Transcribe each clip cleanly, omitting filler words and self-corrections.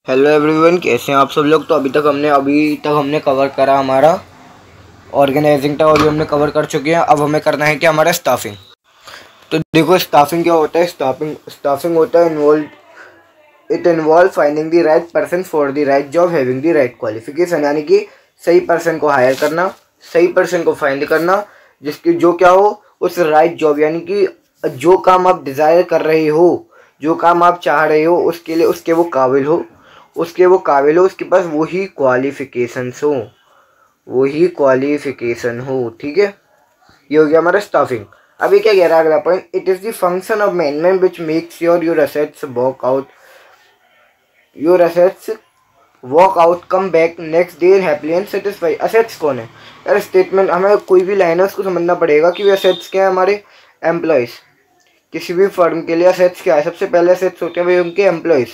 Hello everyone, कैसे हैं आप सब लोग। तो अभी तक हमने कवर करा हमारा ऑर्गेनाइजिंग था और भी हमने कवर कर चुके हैं। अब हमें करना है कि हमारा स्टाफिंग। तो देखो, स्टाफिंग क्या होता है। स्टाफिंग होता है it involve finding the right person for the right job having the right qualification. यानी कि सही पर्सन को हायर करना, सही पर्सन को फाइंड करना जिसकी जो क्या हो उस राइट जॉब, यानी कि जो काम आप डिज़ायर कर रहे हो, जो काम आप चाह रहे हो उसके लिए उसके वो काबिल हो, उसके पास वही क्वालिफिकेशन हो। ठीक है, ये हो गया हमारा स्टाफिंग। अभी क्या कह रहा है अगला point, it is the function of management which makes your assets work out come back next day happy and satisfy. Assets कौन है यार। स्टेटमेंट हमें कोई भी लाइन है उसको समझना पड़ेगा कि वे असेट्स क्या है हमारे एम्प्लॉयज़। किसी भी फर्म के लिए असेट्स क्या है, सबसे पहले असेट्स होते हैं भाई उनके एम्प्लॉयज़।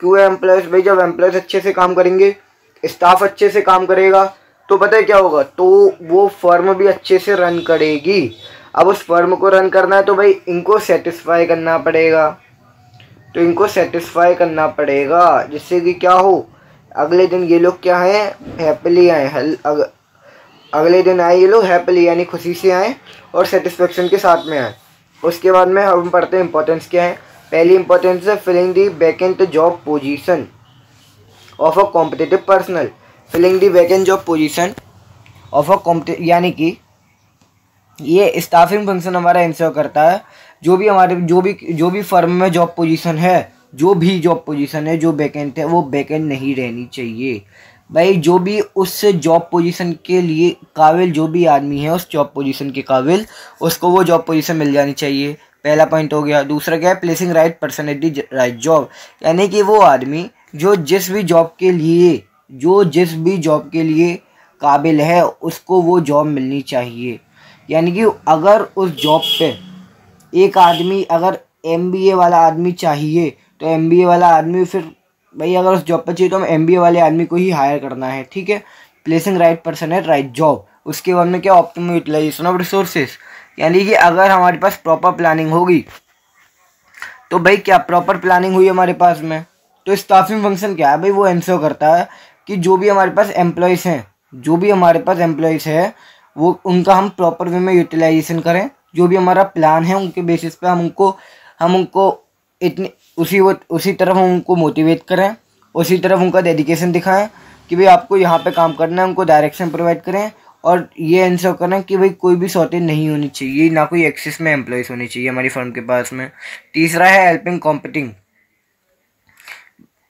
क्यों है एम्प्लॉयज़ भाई, जब एम्प्लॉयज़ अच्छे से काम करेंगे, स्टाफ अच्छे से काम करेगा तो पता है क्या होगा, तो वो फर्म भी अच्छे से रन करेगी। अब उस फर्म को रन करना है तो भाई इनको सेटिस्फाई करना पड़ेगा, जिससे कि क्या हो, अगले दिन ये लोग क्या है, हैप्पीली आए। अगले दिन आए ये लोग हैप्पीली यानी खुशी से आए और सेटिस्फेक्शन के साथ में आए। उसके बाद में हम पढ़ते हैं इंपॉर्टेंस क्या है। पहली इंपॉर्टेंस है filling the vacant job position of a competitive personal. Filling the vacant job position of a competitive, यानी कि ये स्टाफिंग फंक्शन हमारा इंश्योर करता है जो भी फर्म में जॉब पोजीशन है, जो वैकेंट है वो वैकेंट नहीं रहनी चाहिए भाई। जो भी उस जॉब पोजीशन के लिए काबिल जो भी आदमी है उस जॉब पोजीशन के काबिल, उसको वो जॉब पोजीशन मिल जानी चाहिए। पहला पॉइंट हो गया। दूसरा क्या है, placing right person at the right job. यानी कि वो आदमी जो जिस भी जॉब के लिए काबिल है उसको वो जॉब मिलनी चाहिए। यानी कि अगर उस जॉब पे एक आदमी, अगर एमबीए वाला आदमी चाहिए तो एमबीए वाला आदमी, फिर भाई अगर उस जॉब पे चाहिए तो हम एमबीए वाले आदमी को ही हायर करना है। ठीक है, placing right person at right job. उसके बाद में क्या, ऑप्टिमम यूटिलाइजेशन ऑफ रिसोर्सेज। यानी कि अगर हमारे पास प्रॉपर प्लानिंग होगी तो भाई क्या प्रॉपर प्लानिंग हुई हमारे पास में, तो स्टाफिंग फंक्शन क्या है भाई, वो इंश्योर करता है कि जो भी हमारे पास एम्प्लॉयज़ हैं वो उनका हम प्रॉपर वे में यूटिलाइजेशन करें। जो भी हमारा प्लान है उनके बेसिस पे हम उनको इतनी उसी तरफ हम उनको मोटिवेट करें, उसी तरफ उनका डेडिकेशन दिखाएं कि भाई आपको यहाँ पे काम करना है, उनको डायरेक्शन प्रोवाइड करें और ये इंश्योर करें कि भाई कोई भी शॉर्टेज नहीं होनी चाहिए, ना कोई एक्सेस में एम्प्लॉयज़ होनी चाहिए हमारी फर्म के पास में। तीसरा है हेल्पिंग कॉम्पिटिंग।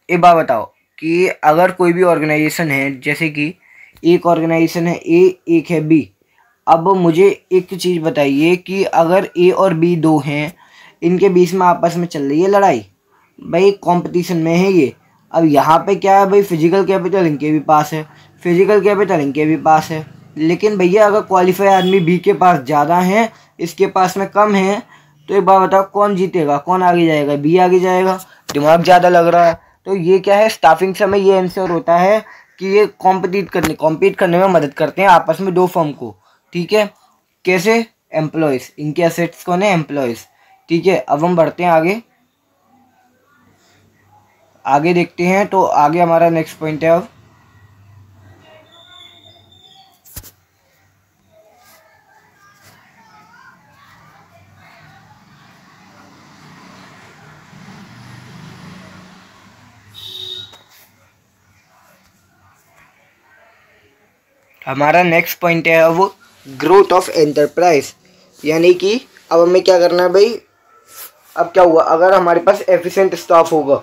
एक बात बताओ कि अगर कोई भी ऑर्गेनाइजेशन है, जैसे कि एक ऑर्गेनाइजेशन है ए, एक है बी। अब मुझे एक चीज़ बताइए कि अगर ए और बी दो हैं, इनके बीच में आपस में चल रही है लड़ाई, भाई कंपटीशन में है ये। अब यहाँ पे क्या है भाई, फिजिकल कैपिटल इनके भी पास है, लेकिन भैया अगर क्वालिफाई आदमी बी के पास ज़्यादा है, इसके पास में कम है, तो एक बात बताओ कौन जीतेगा, कौन आगे जाएगा, बी आगे जाएगा। दिमाग ज़्यादा लग रहा है। तो ये क्या है, स्टाफिंग से हमें ये आंसर होता है कि ये कॉम्पीट करने में मदद करते हैं आपस में दो फर्म को। ठीक है, कैसे, एम्प्लॉयज़, इनके असेट्स कौन है, एम्प्लॉयज़। ठीक है, अब हम बढ़ते हैं आगे देखते हैं। तो आगे हमारा नेक्स्ट पॉइंट है, अब हमारा नेक्स्ट पॉइंट है अब ग्रोथ ऑफ एंटरप्राइज। यानी कि अब हमें क्या करना है भाई, अब क्या हुआ, अगर हमारे पास एफिशिएंट स्टाफ होगा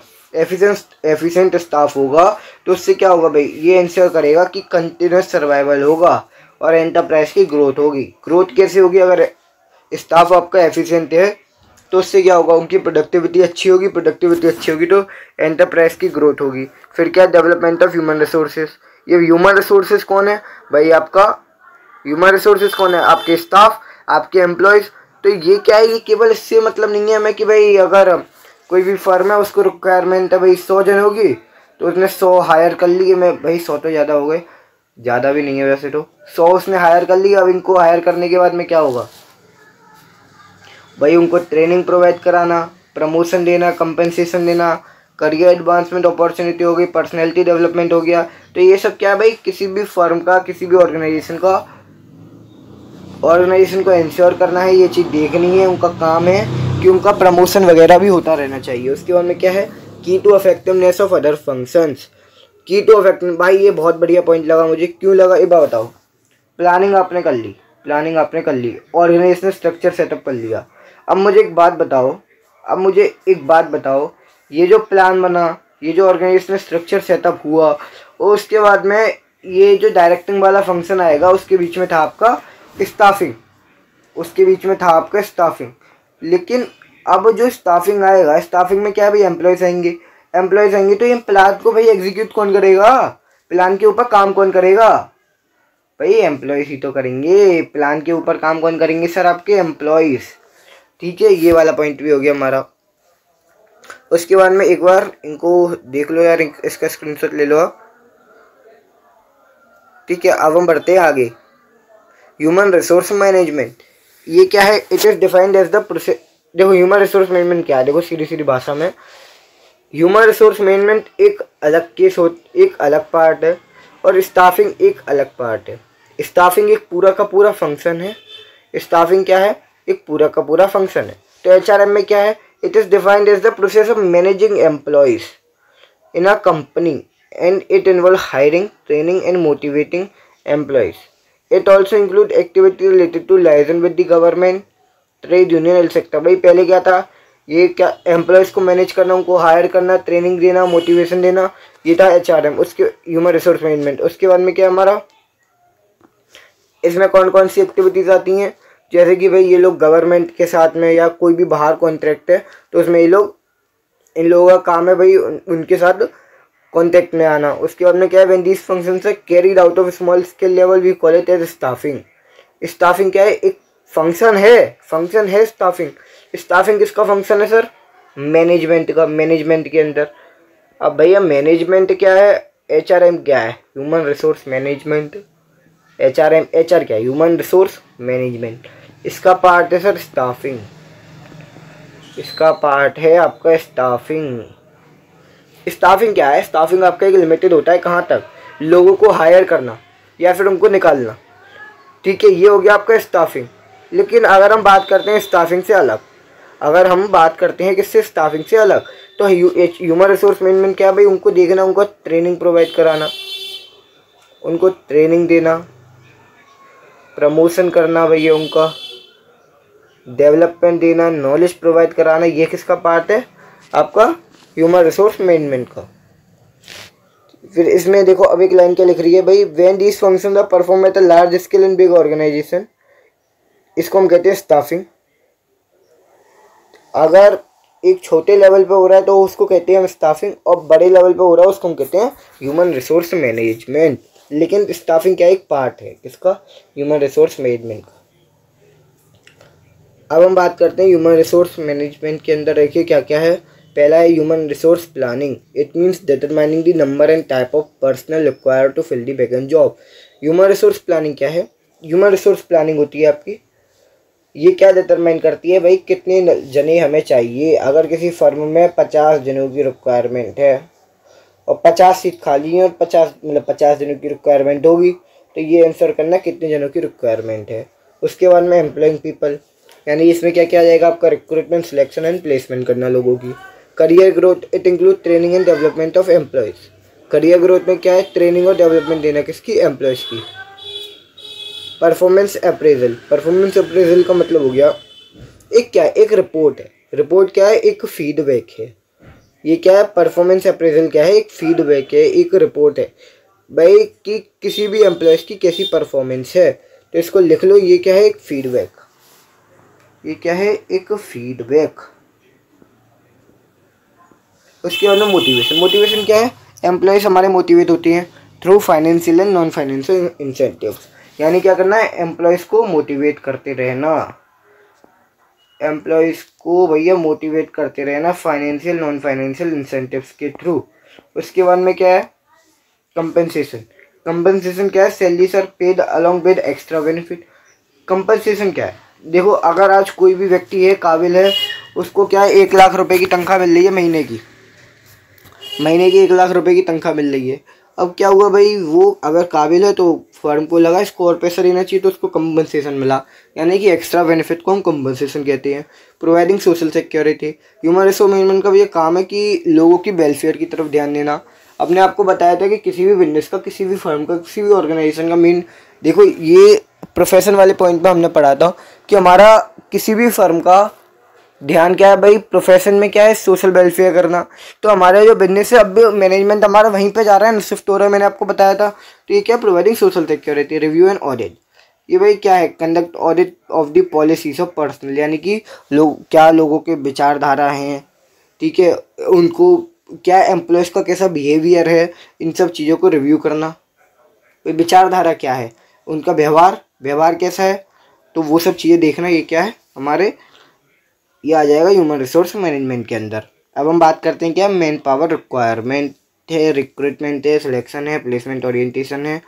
तो उससे क्या होगा भाई, ये इंश्योर करेगा कि कंटिन्यूस सर्वाइवल होगा और एंटरप्राइज की ग्रोथ होगी। ग्रोथ कैसे होगी, अगर स्टाफ आपका एफिशिएंट है तो उससे क्या होगा, उनकी प्रोडक्टिविटी अच्छी होगी तो एंटरप्राइज की ग्रोथ होगी। फिर क्या, डेवलपमेंट ऑफ ह्यूमन रिसोर्सेज। ये ह्यूमन रिसोर्सेज कौन है भाई, आपके स्टाफ, आपके एम्प्लॉयज़। तो ये क्या है, ये केवल इससे मतलब नहीं है हमें कि भाई अगर कोई भी फर्म है उसको रिक्वायरमेंट है भाई 100 जन होगी तो उसने 100 हायर कर लिए। मैं भाई 100 तो ज़्यादा हो गए, ज़्यादा भी नहीं है वैसे तो, 100 उसने हायर कर लिया। अब इनको हायर करने के बाद में क्या होगा भाई, उनको ट्रेनिंग प्रोवाइड कराना, प्रमोशन देना, कंपनसेशन देना, करियर एडवांसमेंट अपॉर्चुनिटी हो गई, पर्सनैलिटी डेवलपमेंट हो गया। तो ये सब क्या है भाई, किसी भी फर्म का, किसी भी ऑर्गेनाइजेशन को इंश्योर करना है, ये चीज़ देखनी है, उनका काम है कि उनका प्रमोशन वगैरह भी होता रहना चाहिए। उसके बाद में क्या है, key to effectiveness of other functions. Key to effective, भाई ये बहुत बढ़िया पॉइंट लगा मुझे। क्यों लगा ये बात बताओ। प्लानिंग आपने कर ली, ऑर्गेनाइजेशनल स्ट्रक्चर सेटअप कर लिया। अब मुझे एक बात बताओ, ये जो प्लान बना, ये जो ऑर्गेनाइजेशनल स्ट्रक्चर सेटअप हुआ, और उसके बाद में ये जो डायरेक्टिंग वाला फंक्शन आएगा, उसके बीच में था आपका स्टाफिंग। लेकिन अब जो स्टाफिंग आएगा, स्टाफिंग में क्या है भाई, एम्प्लॉयज़ आएंगे तो ये प्लान को भाई एग्जीक्यूट कौन करेगा, प्लान के ऊपर काम कौन करेगा भाई, एम्प्लॉयज़ ही तो करेंगे। प्लान के ऊपर काम कौन करेंगे सर, आपके एम्प्लॉयज़। ठीक है, ये वाला पॉइंट भी हो गया हमारा। उसके बाद में एक बार इनको देख लो यार, इसका स्क्रीनशॉट ले लो आप। ठीक है, अब हम बढ़ते हैं आगे। ह्यूमन रिसोर्स मैनेजमेंट, ये क्या है, it is defined as the process. देखो ह्यूमन रिसोर्स मैनेजमेंट क्या है, देखो सीधी भाषा में ह्यूमन रिसोर्स मैनेजमेंट एक अलग पार्ट है, और स्टाफिंग एक अलग पार्ट है। स्टाफिंग एक पूरा का पूरा फंक्शन है। तो HRM में क्या है, it is defined as the process of managing employees in a company, and it involve hiring, training and motivating employees. It also include activity related to liaison with the government, trade union, health sector. भाई पहले क्या था, ये क्या, employees को manage करना, उनको higher करना, ट्रेनिंग देना, मोटिवेशन देना, ये था HRM, उसके ह्यूमन रिसोर्स मैनेजमेंट। उसके बाद में क्या हमारा, इसमें कौन कौन सी एक्टिविटीज़ आती हैं, जैसे कि भाई ये लोग गवर्नमेंट के साथ में या कोई भी बाहर कॉन्ट्रैक्ट है तो उसमें इन लोगों का काम है भाई उनके साथ कॉन्टैक्ट में आना। उसके बाद में क्या है, when these functions are carried out of small scale level we call it as staffing. Staffing क्या है, एक फंक्शन है स्टाफिंग किसका फंक्शन है सर, मैनेजमेंट का, मैनेजमेंट के अंदर। अब भैया मैनेजमेंट क्या है, HRM क्या है, ह्यूमन रिसोर्स मैनेजमेंट। HR क्या है, ह्यूमन रिसोर्स मैनेजमेंट। इसका पार्ट है सर स्टाफिंग, इसका पार्ट है आपका स्टाफिंग। स्टाफिंग क्या है, स्टाफिंग आपका एक लिमिटेड होता है, कहाँ तक, लोगों को हायर करना या फिर उनको निकालना। ठीक है, ये हो गया आपका स्टाफिंग। लेकिन अगर हम बात करते हैं स्टाफिंग से अलग, किससे, स्टाफिंग से अलग, तो ह्यूमन रिसोर्स मैनेजमेंट क्या है भाई, उनको देखना, उनको ट्रेनिंग प्रोवाइड कराना, उनको ट्रेनिंग देना, प्रमोशन करना भैया, उनका डेवलपमेंट देना, नॉलेज प्रोवाइड कराना, ये किसका पार्ट है आपका, ह्यूमन रिसोर्स मैनेजमेंट का। फिर इसमें देखो अब एक लाइन क्या लिख रही है भाई, when these functions are perform at a large scale in big organisation, इसको हम कहते हैं स्टाफिंग। अगर एक छोटे लेवल पे हो रहा है तो उसको कहते हैं हम स्टाफिंग, और बड़े लेवल पे हो रहा है उसको हम कहते हैं ह्यूमन रिसोर्स मैनेजमेंट। लेकिन स्टाफिंग क्या एक पार्ट है किसका, ह्यूमन रिसोर्स मैनेजमेंट का। अब हम बात करते हैं ह्यूमन रिसोर्स मैनेजमेंट के अंदर देखिए क्या क्या है। पहला है human resource planning, it means determining the number and type of personal required to fill the vacant job. Human resource planning क्या है, ह्यूमन रिसोर्स प्लानिंग होती है आपकी, ये क्या डिटरमाइन करती है भाई कितने जने हमें चाहिए। अगर किसी फर्म में 50 जनों की रिक्वायरमेंट है और 50 सीट खाली है और 50 जनों की रिक्वायरमेंट होगी, तो ये आंसर करना कितने जनों की रिक्वायरमेंट है। उसके बाद में एम्प्लॉइंग पीपल, यानी इसमें क्या क्या आ जाएगा आपका, रिक्रूटमेंट, सिलेक्शन एंड प्लेसमेंट करना लोगों की। Career growth, it include training and development of employees. Career growth में क्या है, ट्रेनिंग और डेवलपमेंट देना किसकी, एम्प्लॉयज़ की। परफॉर्मेंस अप्रेजल, परफॉर्मेंस अप्रेजल का मतलब हो गया एक क्या है, एक रिपोर्ट है। रिपोर्ट क्या है, एक फीडबैक है। ये क्या है, परफॉर्मेंस अप्रेजल क्या है, एक फीडबैक है, एक रिपोर्ट है भाई कि किसी भी एम्प्लॉयज़ की कैसी परफॉर्मेंस है। तो इसको लिख लो, ये क्या है, एक फीडबैक। ये क्या है, एक फीडबैक। उसके बाद में मोटिवेशन, मोटिवेशन क्या है, एम्प्लॉयज़ हमारे मोटिवेट होते हैं through financial and non financial incentives. यानी क्या करना है, एम्प्लॉयज़ को मोटिवेट करते रहना, एम्प्लॉयज़ को भैया मोटिवेट करते रहना फाइनेंशियल नॉन फाइनेंशियल इंसेंटिव्स के थ्रू। उसके बाद में क्या है, कंपनसेशन। कंपनसेशन क्या है, salaries are paid along with extra benefit. Compensation क्या है, देखो अगर आज कोई भी व्यक्ति है, काबिल है, उसको क्या है 1 लाख रुपए की तनख्वाह मिल रही है महीने की, महीने की 1,00,000 की तनख्वाह मिल रही है। अब क्या हुआ भाई, वो अगर काबिल है तो फर्म को लगा इसको और पैसा देना चाहिए, तो उसको कंपनसेशन मिला, यानी कि एक्स्ट्रा बेनिफिट को हम कंपनसेशन कहते हैं। Providing social security, human resource management का भी ये काम है कि लोगों की वेलफेयर की तरफ ध्यान देना। अपने आपको बताया था कि किसी भी बिजनेस का, किसी भी फर्म का, किसी भी ऑर्गेनाइजेशन का मेन, देखो ये प्रोफेशन वाले पॉइंट पे हमने पढ़ा था कि हमारा किसी भी फर्म का ध्यान क्या है भाई, प्रोफेशन में क्या है, सोशल वेलफेयर करना। तो हमारा जो बिजनेस है, अब भी मैनेजमेंट हमारा वहीं पे जा रहा है ना, शिफ्ट हो रहा है, मैंने आपको बताया था। तो ये क्या, providing social security, review and audit. ये भाई क्या है, conduct audit of the policies of personal, यानी कि लोग क्या, लोगों के विचारधारा हैं, ठीक है, उनको क्या एम्प्लॉयज़ का कैसा बिहेवियर है, इन सब चीज़ों को रिव्यू करना। विचारधारा क्या है, उनका व्यवहार कैसा है, तो वो सब चीज़ें देखना, ये क्या है हमारे, ये आ जाएगा ह्यूमन रिसोर्स मैनेजमेंट के अंदर। अब हम बात करते हैं क्या, मैन पावर रिक्वायरमेंट है, रिक्रूटमेंट है, सिलेक्शन है, प्लेसमेंट ओरिएंटेशन है।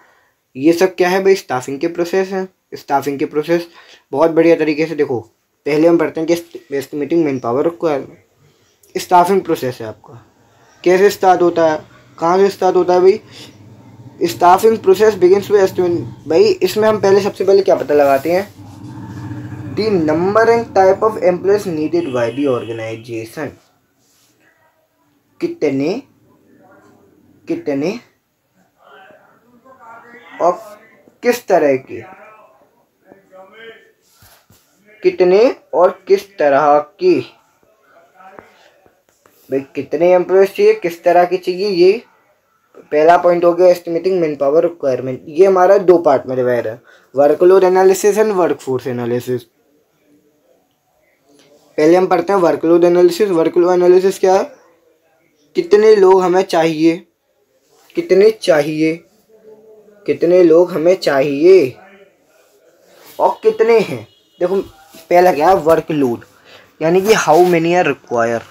ये सब क्या है भाई, स्टाफिंग के प्रोसेस हैं। स्टाफिंग के प्रोसेस बहुत बढ़िया तरीके से देखो, पहले हम पढ़ते हैं कि estimating man power requirement. Staffing process है आपका, कैसे स्टार्ट होता है, कहाँ से स्टार्ट होता है भाई। Staffing process begins with estimate. भाई इसमें हम पहले सबसे पहले क्या पता लगाते हैं, the number and type of employees needed by the organization। कितने और किस तरह के, कितने और किस तरह की, भाई कितने एम्प्लॉयज चाहिए, किस तरह की चाहिए, ये पहला पॉइंट हो गया एस्टिमेटिंग मैन पावर रिक्वायरमेंट। ये हमारा दो पार्ट में डिवाइड है, workload analysis and workforce analysis. पहले हम पढ़ते हैं वर्कलोड एनालिसिस। वर्कलोड एनालिसिस क्या है, कितने लोग हमें चाहिए, कितने लोग हमें चाहिए और कितने हैं। देखो पहला क्या है, वर्कलोड, यानी कि how many are require,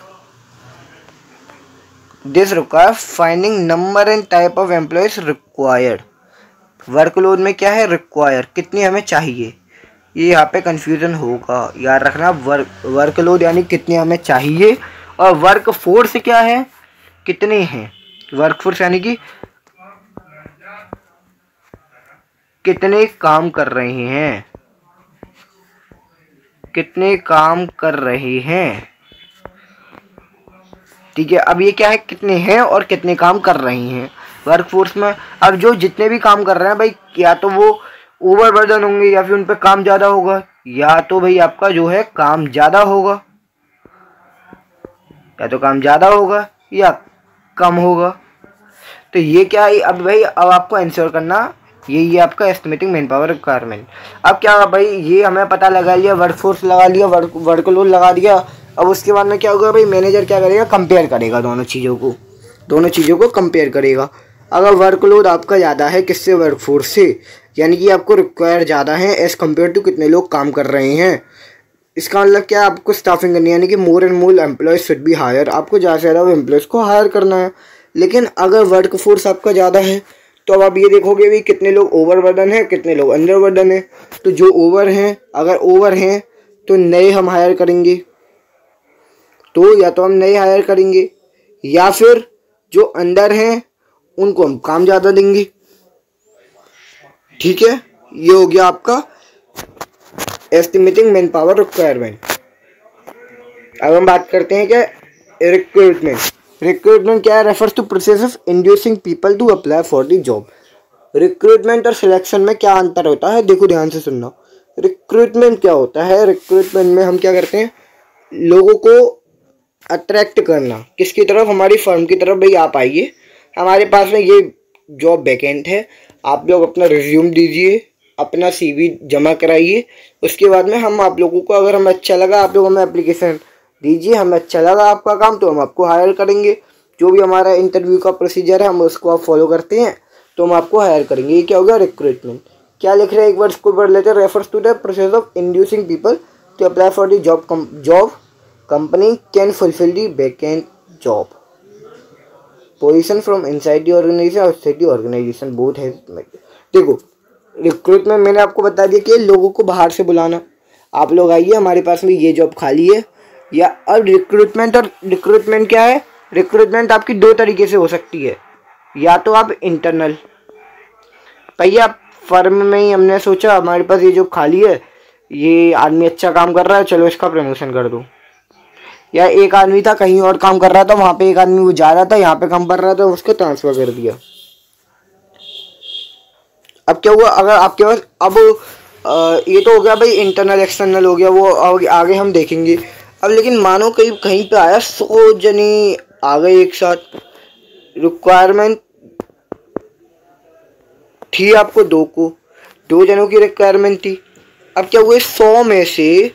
this require finding number and type of employees required. Workload में क्या है, रिक्वायर, कितनी हमें चाहिए। ये यहाँ पे कंफ्यूजन होगा, याद रखना। वर्कलोड यानी कितने हमें चाहिए, और वर्क फोर्स क्या है, कितने हैं। वर्क फोर्स यानी कि कितने काम कर रहे हैं, कितने काम कर रहे हैं, ठीक है। अब ये क्या है, कितने हैं और कितने काम कर रहे हैं वर्क फोर्स में। अब जो जितने भी काम कर रहे हैं भाई, या तो वो ओवरबर्डन होंगे, या फिर उन पे काम ज़्यादा होगा, या तो भाई आपका जो है काम ज़्यादा होगा, या तो काम ज़्यादा होगा या कम होगा। तो ये क्या है, अब भाई अब आपको आंसर करना, ये आपका एस्टिमेटिंग मैन पावर रिक्वायरमेंट। अब क्या भाई, ये हमें पता लगा लिया, वर्कफोर्स लगा लिया, वर्कलोड लगा दिया। अब उसके बाद में क्या होगा भाई, मैनेजर क्या करेगा, कंपेयर करेगा दोनों चीज़ों को कंपेयर करेगा। अगर वर्कलोड आपका ज़्यादा है किससे, वर्कफोर्स से, यानी कि आपको रिक्वायर ज़्यादा है एज़ कम्पेयर टू कितने लोग काम कर रहे हैं। इसका मतलब क्या है, आपको स्टाफिंग करनी है, यानी कि more and more employees should be hire, आपको ज़्यादा से ज़्यादा एम्प्लॉयज़ को हायर करना है। लेकिन अगर वर्क फोर्स आपका ज़्यादा है, तो अब आप ये देखोगे भी कितने लोग ओवरबर्डन है, कितने लोग अंडरबर्डन है। तो जो ओवर हैं, अगर ओवर हैं तो नए हम हायर करेंगे, तो या तो हम नए हायर करेंगे, या फिर जो अंडर हैं उनको हम काम ज़्यादा देंगे, ठीक है। ये हो गया आपका एस्टिमेटिंग मैन पावर रिक्वायरमेंट। अब हम बात करते हैं क्या, रिक्रूटमेंट। रिक्रूटमेंट क्या है, refers to process of inducing people to apply for the job. Recruitment और सिलेक्शन में क्या अंतर होता है, देखो ध्यान से सुनना। रिक्रूटमेंट क्या होता है, रिक्रूटमेंट में हम क्या करते हैं, लोगों को अट्रैक्ट करना, किसकी तरफ, हमारी फर्म की तरफ। भाई आप आइए, हमारे पास में ये जॉब वैकेंट है, आप लोग अपना रिज्यूम दीजिए, अपना CV जमा कराइए। उसके बाद में हम आप लोगों को, अगर हमें अच्छा लगा, आप लोग हमें एप्लीकेशन दीजिए, हमें अच्छा लगा आपका काम, तो हम आपको हायर करेंगे। जो भी हमारा इंटरव्यू का प्रोसीजर है, हम उसको आप फॉलो करते हैं तो हम आपको हायर करेंगे। ये क्या हो गया, रिक्रूटमेंट। क्या लिख रहे हैं, एक बार इसको पढ़ लेते हैं। Refers to the process of inducing people to apply for the job company can fulfil the vacant job position from inside the organisation, outside the organisation, both है। देखो रिक्रूटमेंट मैंने आपको बता दिया कि लोगों को बाहर से बुलाना, आप लोग आइए, हमारे पास में ये जॉब खाली है। या अब रिक्रूटमेंट, और रिक्रूटमेंट क्या है, रिक्रूटमेंट आपकी दो तरीके से हो सकती है, या तो आप इंटरनल, भैया फर्म में ही हमने सोचा हमारे पास ये जो खाली है ये आदमी अच्छा काम कर रहा है, चलो इसका प्रमोशन कर दो। या एक आदमी था कहीं और काम कर रहा था, वहाँ पे एक आदमी वो जा रहा था, यहाँ पे काम कर रहा था, उसको ट्रांसफ़र कर दिया। अब क्या हुआ, अगर आपके पास अब ये तो हो गया भाई इंटरनल एक्सटर्नल हो गया, वो आगे हम देखेंगे। अब लेकिन मानो कहीं कहीं पे आया 100 जने आ गए एक साथ, रिक्वायरमेंट थी आपको दो जनों की रिक्वायरमेंट थी। अब क्या हुआ, 100 में से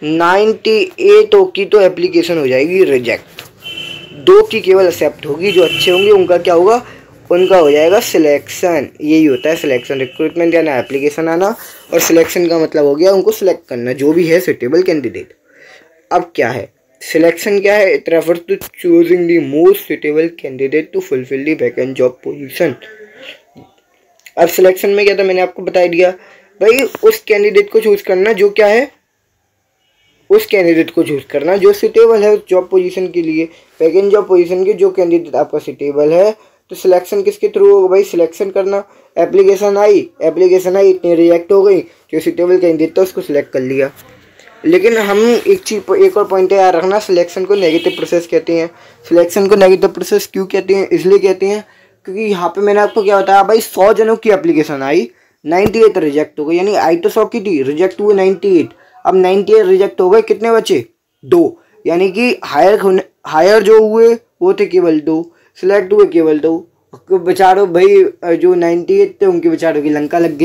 98 की तो एप्लीकेशन हो जाएगी रिजेक्ट, 2 की केवल एक्सेप्ट होगी। जो अच्छे होंगे उनका क्या होगा, उनका हो जाएगा सिलेक्शन। यही होता है सिलेक्शन, रिक्रूटमेंट यानी एप्लीकेशन आना, और सिलेक्शन का मतलब हो गया उनको सिलेक्ट करना, जो भी है सुटेबल कैंडिडेट। अब क्या है सिलेक्शन, क्या है, it refers to choosing the most suitable candidate to fulfil the vacant job position. अब सिलेक्शन में क्या था, मैंने आपको बता दिया भाई, उस कैंडिडेट को चूज करना जो क्या है, उस कैंडिडेट को चूज करना जो सुटेबल है उस जॉब पोजीशन के लिए, वैकेंट जॉब पोजीशन के जो कैंडिडेट आपका सुटेबल है। तो सिलेक्शन किसके थ्रू होगा भाई, सिलेक्शन करना। एप्लीकेशन आई इतनी रिजेक्ट हो गई, जो सुटेबल कैंडिडेट था उसको सिलेक्ट कर लिया। लेकिन हम एक और पॉइंट याद रखना, सिलेक्शन को नेगेटिव प्रोसेस कहते हैं। सिलेक्शन को नेगेटिव प्रोसेस क्यों कहते हैं, इसलिए कहते हैं क्योंकि यहाँ पे मैंने आपको क्या बताया भाई, 100 जनों की एप्लीकेशन आई, 98 रिजेक्ट हो गई, यानी आई तो 100 की थी, रिजेक्ट हुए 98। अब 98 रिजेक्ट हो गए, कितने बचे, 2, यानी कि हायर जो हुए वो थे केवल 2, सिलेक्ट हुए केवल 2। बेचारों भाई जो 98 थे उनके बेचारों की लंका लग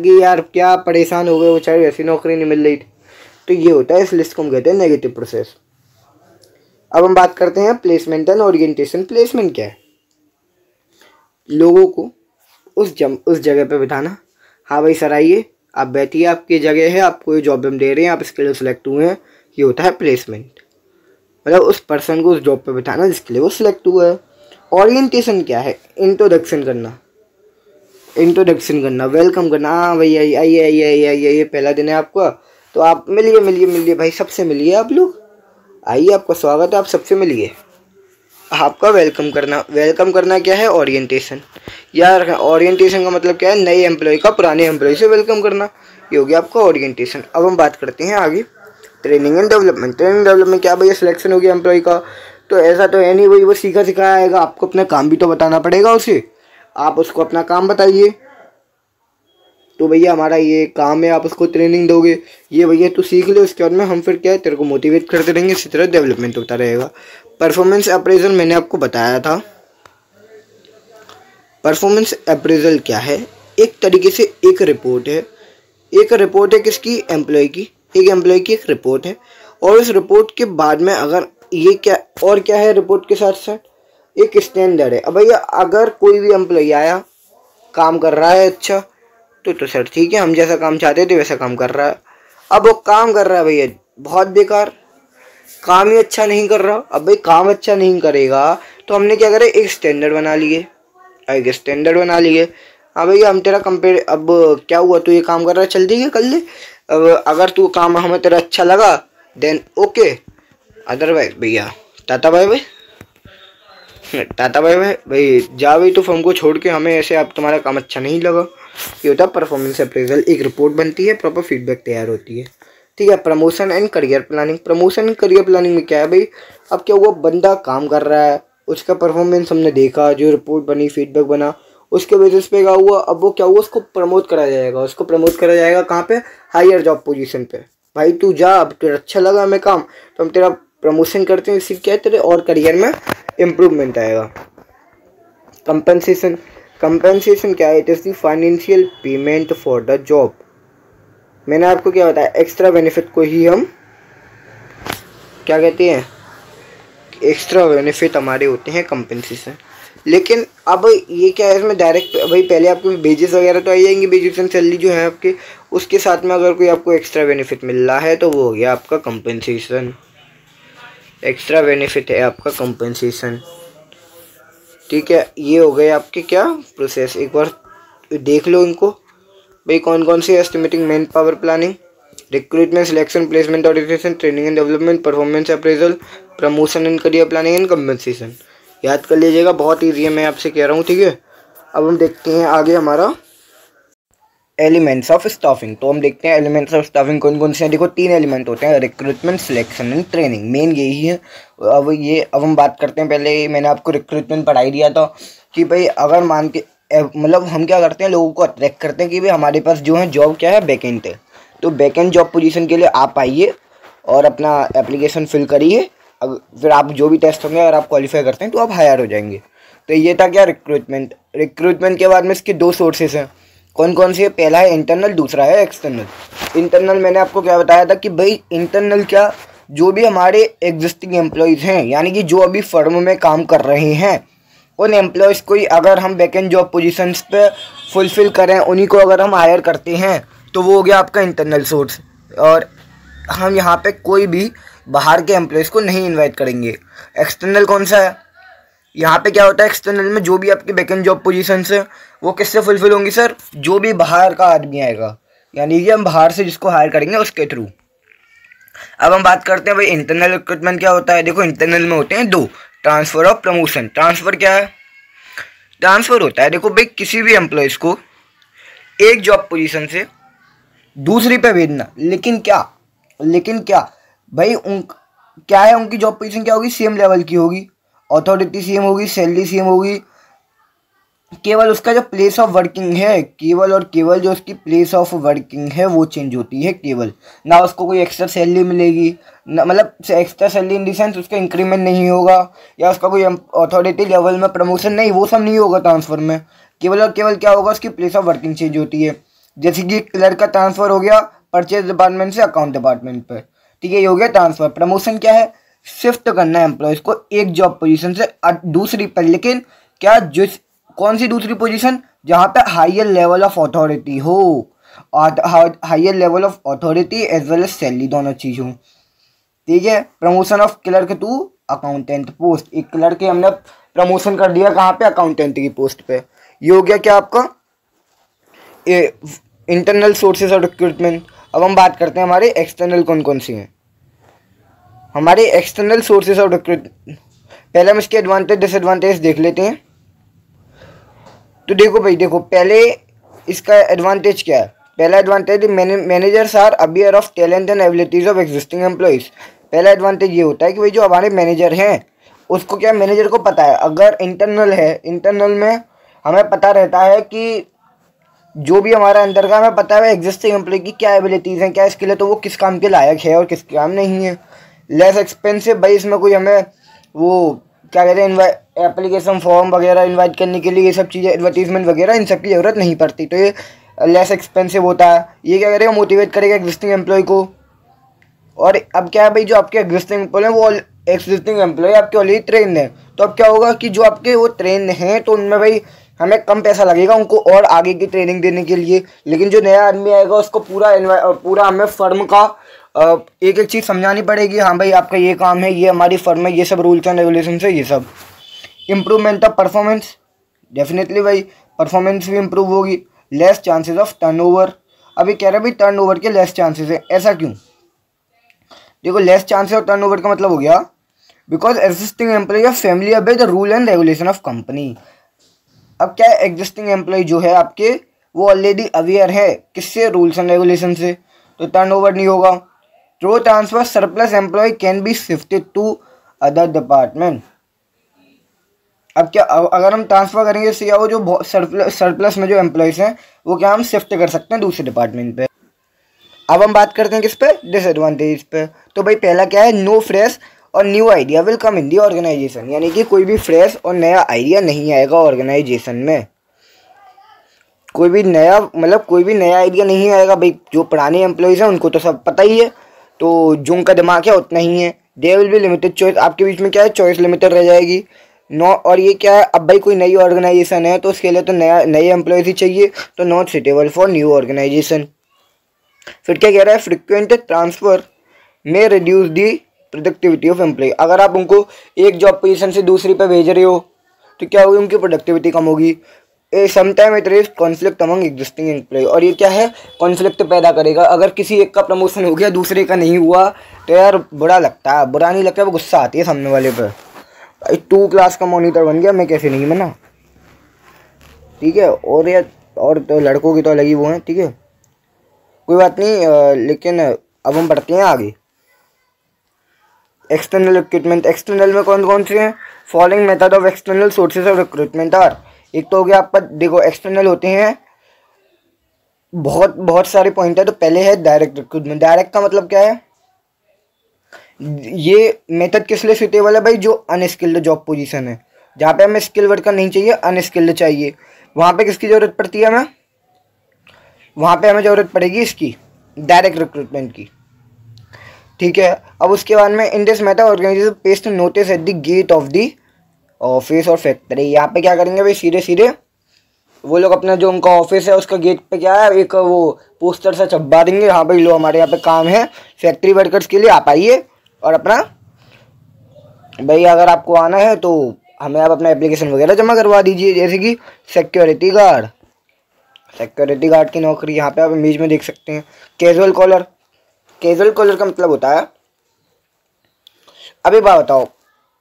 गई, यार, क्या परेशान हो गए बेचारे, ऐसी नौकरी नहीं मिल रही थी। तो ये होता है, इस लिस्ट को हम कहते हैं नेगेटिव प्रोसेस। अब हम बात करते हैं प्लेसमेंट एंड ओरिएंटेशन। प्लेसमेंट क्या है, लोगों को उस जगह पे बिठाना। हाँ भाई सर आइए, आप बैठिए, आपकी जगह है, आपको ये जॉब हम दे रहे हैं, आप इसके लिए सिलेक्ट हुए हैं, ये होता है प्लेसमेंट। मतलब उस पर्सन को उस जॉब पे बिठाना जिसके लिए वो सिलेक्ट हुआ है। ओरिएंटेशन क्या है, इंट्रोडक्शन करना, वेलकम करना। हाँ भैया आइए, ये पहला दिन है आपका, तो आप मिलिए भाई, सबसे मिलिए, आप लोग आइए, आपका स्वागत है, आप सबसे मिलिए। आपका वेलकम करना क्या है, ओरिएंटेशन। यार ओरिएंटेशन का मतलब क्या है, नए एम्प्लॉय का पुराने एम्प्लॉय से वेलकम करना, ये हो गया आपका ओरिएंटेशन। अब हम बात करते हैं आगे ट्रेनिंग एंड डेवलपमेंट। क्या भैया सिलेक्शन हो गया एम्प्लॉय का, तो ऐसा तो है नहीं भाई वो सीखा सिखाया आएगा, आपको अपना काम भी तो बताना पड़ेगा उसे, आप उसको अपना काम बताइए। तो भैया हमारा ये काम है, आप उसको ट्रेनिंग दोगे, ये भैया तू सीख ले, उसके बाद में हम फिर क्या है तेरे को मोटिवेट करते रहेंगे, इसी तरह डेवलपमेंट होता रहेगा। परफॉर्मेंस अप्रेजल मैंने आपको बताया था। परफॉर्मेंस अप्रेजल क्या है, एक तरीके से एक रिपोर्ट है किसकी, एम्प्लॉय की, एक एम्प्लॉय की एक रिपोर्ट है। और उस रिपोर्ट के बाद में अगर ये क्या है, रिपोर्ट के साथ साथ एक स्टैंडर्ड है। अब भैया अगर कोई भी एम्प्लॉय आया, काम कर रहा है अच्छा, तो सर ठीक है, हम जैसा काम चाहते थे वैसा काम कर रहा है। अब वो काम कर रहा है भैया बहुत बेकार, काम ही अच्छा नहीं कर रहा। अब भाई काम अच्छा नहीं करेगा तो हमने क्या करे, एक स्टैंडर्ड बना लिए। हाँ भैया हम तेरा कंपेयर, अब क्या हुआ, तू ये काम कर रहा है, चल ठीक है कर ले। अब अगर तू काम हमें तेरा अच्छा लगा देन ओके, अदरवाइज भैया टाटा बाय बाय भाई, जा भाई तो फर्म को छोड़ के, हमें ऐसे अब तुम्हारा काम अच्छा नहीं लगा। ये होता है परफॉर्मेंस अप्रेजल। एक रिपोर्ट बनती है, प्रॉपर फीडबैक तैयार होती है, ठीक है। प्रमोशन एंड करियर प्लानिंग में क्या है भाई, अब क्या हुआ, बंदा काम कर रहा है, उसका परफॉर्मेंस हमने देखा, जो रिपोर्ट बनी, फीडबैक बना, उसके बेसिस पे क्या हुआ, अब वो क्या हुआ, उसको प्रमोट करा जाएगा कहाँ पे, हायर जॉब पोजीशन पे। भाई तू जा, अब तेरा अच्छा लगा हमें काम, तो हम तेरा प्रमोशन करते हैं, इससे क्या है तेरे और करियर में इम्प्रूवमेंट आएगा। कंपनसेशन क्या है, it is the financial payment for the job. मैंने आपको क्या बताया, एक्स्ट्रा बेनिफिट को ही हम क्या कहते हैं, एक्स्ट्रा बेनिफिट हमारे होते हैं कंपनसेशन। लेकिन अब ये क्या है, इसमें डायरेक्ट भाई पहले आपको वेजेस वगैरह तो आ जाएंगे, वेजेस एंड सैलरी जो है आपके, उसके साथ में अगर कोई आपको एक्स्ट्रा बेनिफिट मिल रहा है तो वो हो गया आपका कंपनसेशन। एक्स्ट्रा बेनिफिट है आपका कंपनसेशन, ठीक है। ये हो गए आपके क्या प्रोसेस, एक बार देख लो इनको भाई, कौन कौन से, estimating manpower planning, recruitment, selection, placement, ऑडिटेशन, training and development, performance appraisal, promotion and career planning and compensation. याद कर लीजिएगा, बहुत ईजी है, मैं आपसे कह रहा हूँ, ठीक है। अब हम देखते हैं आगे हमारा एलिमेंट्स ऑफ स्टाफिंग। तो हम देखते हैं एलिमेंट्स ऑफ स्टाफिंग कौन कौन से हैं। देखो 3 एलिमेंट होते हैं, recruitment, selection and training, main यही है। अब हम बात करते हैं, पहले मैंने आपको रिक्रूटमेंट पढ़ाई दिया था कि भाई अगर मान के मतलब हम क्या करते हैं, लोगों को अट्रैक्ट करते हैं कि भाई हमारे पास जो है जॉब क्या है, वैकेंट है। तो वैकेंट जॉब पोजीशन के लिए आप आइए और अपना एप्लीकेशन फिल करिए, फिर आप जो भी टेस्ट होंगे अगर आप क्वालिफाई करते हैं तो आप हायर हो जाएंगे। तो ये था क्या, रिक्रूटमेंट। रिक्रूटमेंट के बाद में इसके 2 सोर्सेस हैं। कौन कौन सी है? पहला है इंटरनल, दूसरा है एक्सटर्नल। इंटरनल मैंने आपको क्या बताया था कि भाई इंटरनल क्या, जो भी हमारे एग्जिस्टिंग एम्प्लॉयज़ हैं, यानी कि जो अभी फर्म में काम कर रहे हैं, उन एम्प्लॉयज़ को ही अगर हम वैकेंट जॉब पोजीशंस पे फुलफ़िल करें, उन्हीं को अगर हम हायर करते हैं, तो वो हो गया आपका इंटरनल सोर्स। और हम यहाँ पे कोई भी बाहर के एम्प्लॉयज़ को नहीं इन्वाइट करेंगे। एक्सटर्नल कौन सा है? यहाँ पे क्या होता है, एक्सटर्नल में जो भी आपकी वैकेंट जॉब पोजीशंस है वो किससे फुलफिल होंगी सर? जो भी बाहर का आदमी आएगा, यानी कि हम बाहर से जिसको हायर करेंगे उसके थ्रू। अब हम बात करते हैं भाई इंटरनल रिक्रूटमेंट क्या होता है। देखो इंटरनल में होते हैं 2, ट्रांसफ़र और प्रमोशन। ट्रांसफ़र क्या है? ट्रांसफ़र होता है, देखो भाई किसी भी एम्प्लॉयज़ को एक जॉब पोजीशन से दूसरी पे भेजना, लेकिन क्या भाई क्या है, उनकी जॉब पोजीशन क्या होगी? सेम लेवल की होगी, अथॉरिटी सेम होगी, सैलरी सेम होगी। केवल उसका जो प्लेस ऑफ वर्किंग है, केवल जो उसकी प्लेस ऑफ वर्किंग है वो चेंज होती है केवल। ना उसको कोई एक्स्ट्रा सैलरी मिलेगी, ना मतलब extra salary in the sense उसका इंक्रीमेंट नहीं होगा, या उसका कोई अथॉरिटी लेवल में प्रमोशन नहीं, वो सब नहीं होगा ट्रांसफ़र में। केवल और केवल क्या होगा, उसकी प्लेस ऑफ वर्किंग चेंज होती है। जैसे कि क्लर्क का ट्रांसफ़र हो गया परचेज डिपार्टमेंट से अकाउंट डिपार्टमेंट पर, ठीक है, ये हो गया ट्रांसफ़र। प्रमोशन क्या है? शिफ्ट करना है एम्प्लॉयज़ को एक जॉब पोजीशन से दूसरी पर, लेकिन क्या, कौन सी दूसरी पोजीशन? जहाँ पे हायर लेवल ऑफ अथॉरिटी हो, higher level of authority as well as salary, दोनों चीज़ हो, ठीक है। Promotion of clerk to accountant post, एक क्लर्क के हमने प्रमोशन कर दिया कहाँ पे? अकाउंटेंट की पोस्ट पे। ये हो गया क्या आपका इंटरनल सोर्सेज ऑफ रिक्रूटमेंट। अब हम बात करते हैं हमारे एक्सटर्नल कौन कौन सी हैं। हमारे एक्सटर्नल सोर्सेज ऑफ रिक्रूटमेंट, पहले हम इसके एडवांटेज डिसएडवांटेज देख लेते हैं। तो देखो भाई, देखो पहले इसका एडवांटेज क्या है। पहला advantage, managers are aware of talent and abilities of existing employees. पहला एडवांटेज ये होता है कि भाई जो हमारे मैनेजर हैं उसको क्या, मैनेजर को पता है, अगर इंटरनल है, इंटरनल में हमें पता रहता है कि जो भी हमारा अंदर का, हमें पता है एग्जिस्टिंग एम्प्लॉय की क्या एबिलिटीज़ हैं, क्या स्किल है, तो वो किस काम के लायक है और किस काम नहीं है। लेस एक्सपेंसिव, भाई इसमें कोई हमें वो क्या कहते हैं, एप्लीकेशन फॉर्म वगैरह इनवाइट करने के लिए, ये सब चीज़ें, एडवर्टीजमेंट वगैरह, इन सब की ज़रूरत नहीं पड़ती। तो ये लेस एक्सपेंसिव होता है। ये क्या करेगा, मोटिवेट करेगा एग्जिस्टिंग एम्प्लॉय को। और अब क्या है भाई, जो आपके एग्जिस्टिंग एम्प्लॉय हैं वो एक्सिस्टिंग एम्प्लॉय आपके ऑलरेडी ट्रेंड है, तो अब क्या होगा कि जो आपके वो ट्रेंड हैं तो उनमें भाई हमें कम पैसा लगेगा उनको और आगे की ट्रेनिंग देने के लिए। लेकिन जो नया आदमी आएगा उसको पूरा हमें फर्म का एक एक चीज़ समझानी पड़ेगी। हाँ भाई आपका ये काम है, ये हमारी फर्म है, ये सब रूल्स एंड रेगुलेशन है, ये सब। इम्प्रूवमेंट ऑफ परफॉर्मेंस, डेफिनेटली भाई परफॉर्मेंस भी इम्प्रूव होगी। लेस चांसेस ऑफ टर्नओवर, अभी कह रहे हैं भाई टर्नओवर के लेस चांसेस है, ऐसा क्यों? देखो लेस चांसेस ऑफ टर्नओवर का मतलब हो गया because existing employee are familiar with the rule and regulation of company. अब क्या है, एग्जिस्टिंग एम्प्लॉय जो है आपके वो ऑलरेडी अवेयर है किससे, रूल्स एंड रेगुलेशन से, तो टर्नओवर नहीं होगा। Through transfer surplus employee can be shifted to other department. अब क्या, अगर हम ट्रांसफ़र करेंगे इससे क्या हो, जो सरप्लस में जो एम्प्लॉयज़ हैं वो क्या हम शिफ्ट कर सकते हैं दूसरे डिपार्टमेंट पे। अब हम बात करते हैं किस पे, डिसएडवांटेज पे। तो भाई पहला क्या है, नो फ्रेश और new idea will come in the organisation, यानी कि कोई भी फ्रेश और नया आइडिया नहीं आएगा ऑर्गेनाइजेशन में। कोई भी नया आइडिया नहीं आएगा। भाई जो पुराने एम्प्लॉयज़ हैं उनको तो सब पता ही है, तो जो उनका दिमाग है उतना ही है। There will be limited choice, आपके बीच में क्या है, चॉइस लिमिटेड रह जाएगी। और ये क्या है, अब भाई कोई नई ऑर्गेनाइजेशन है तो उसके लिए तो नए एम्प्लॉयज़ ही चाहिए, तो not suitable for new organisation. फिर क्या कह रहा है, फ्रिक्वेंट ट्रांसफ़र में reduce the productivity of employee. अगर आप उनको एक जॉब पोजीशन से दूसरी पे भेज रहे हो तो क्या होगी, उनकी प्रोडक्टिविटी कम होगी। Sometime it raise conflict among existing employee. और ये क्या है, कॉन्फ्लिक्ट पैदा करेगा। अगर किसी एक का प्रमोशन हो गया दूसरे का नहीं हुआ तो यार बुरा लगता है, बुरा नहीं लगता, वो गुस्सा आती है सामने वाले पर। भाई 2 क्लास का मॉनिटर बन गया, मैं कैसे नहीं बना, ठीक है। और यार और तो लड़कों की तो अलग ही वो हैं, ठीक है, कोई बात नहीं। लेकिन अब हम बढ़ते हैं आगे। एक्सटर्नल रिक्रूटमेंट, एक्सटर्नल में कौन कौन से हैं, following method of external sources of recruitment are. एक तो हो गया आपका, देखो एक्सटर्नल होते हैं बहुत सारे पॉइंट है। तो पहले है डायरेक्ट रिक्रूटमेंट। डायरेक्ट का मतलब क्या है, ये मेथड किस लिए सुटेबल है भाई, जो अनस्किल्ड जॉब पोजीशन है, जहाँ पे हमें स्किल वर्कर नहीं चाहिए, अनस्किल्ड चाहिए, वहाँ पे किसकी ज़रूरत पड़ती है हमें, वहाँ पे हमें ज़रूरत पड़ेगी इसकी डायरेक्ट रिक्रूटमेंट की, ठीक है। अब उसके बाद में in this matter organisation paste notice at the gate of the office और फैक्ट्री। यहाँ पे क्या करेंगे भाई, सीधे सीधे वो लोग अपना जो उनका ऑफिस है उसका गेट पे क्या है, एक वो पोस्टर सा छपवा देंगे, हाँ भाई लो हमारे यहाँ पे काम है फैक्ट्री वर्कर्स के लिए, आप आइए और अपना भाई अगर आपको आना है तो हमें आप अपना एप्लीकेशन वगैरह जमा करवा दीजिए। जैसे कि सिक्योरिटी गार्ड, सिक्योरिटी गार्ड की नौकरी यहाँ पे आप इमेज में देख सकते हैं। कैजुअल कॉलर, कैजुअल कॉलर का मतलब होता है, अभी बात बताओ,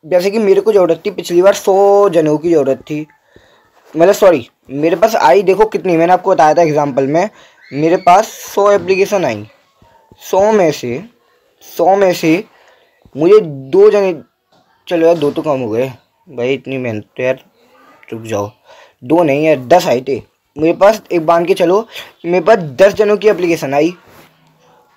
जैसे कि मेरे को ज़रूरत थी पिछली बार 100 जनों की ज़रूरत थी, मतलब सॉरी मेरे पास आई, देखो कितनी, मैंने आपको बताया था एग्जांपल में, मेरे पास 100 एप्लीकेशन आई, 100 में से मुझे 2 जने, चलो यार 2 तो कम हो गए भाई, इतनी मेहनत तो यार, रुक जाओ, 2 नहीं यार 10 आए थे मेरे पास। एक मान के चलो मेरे पास 10 जनों की एप्लीकेशन आई,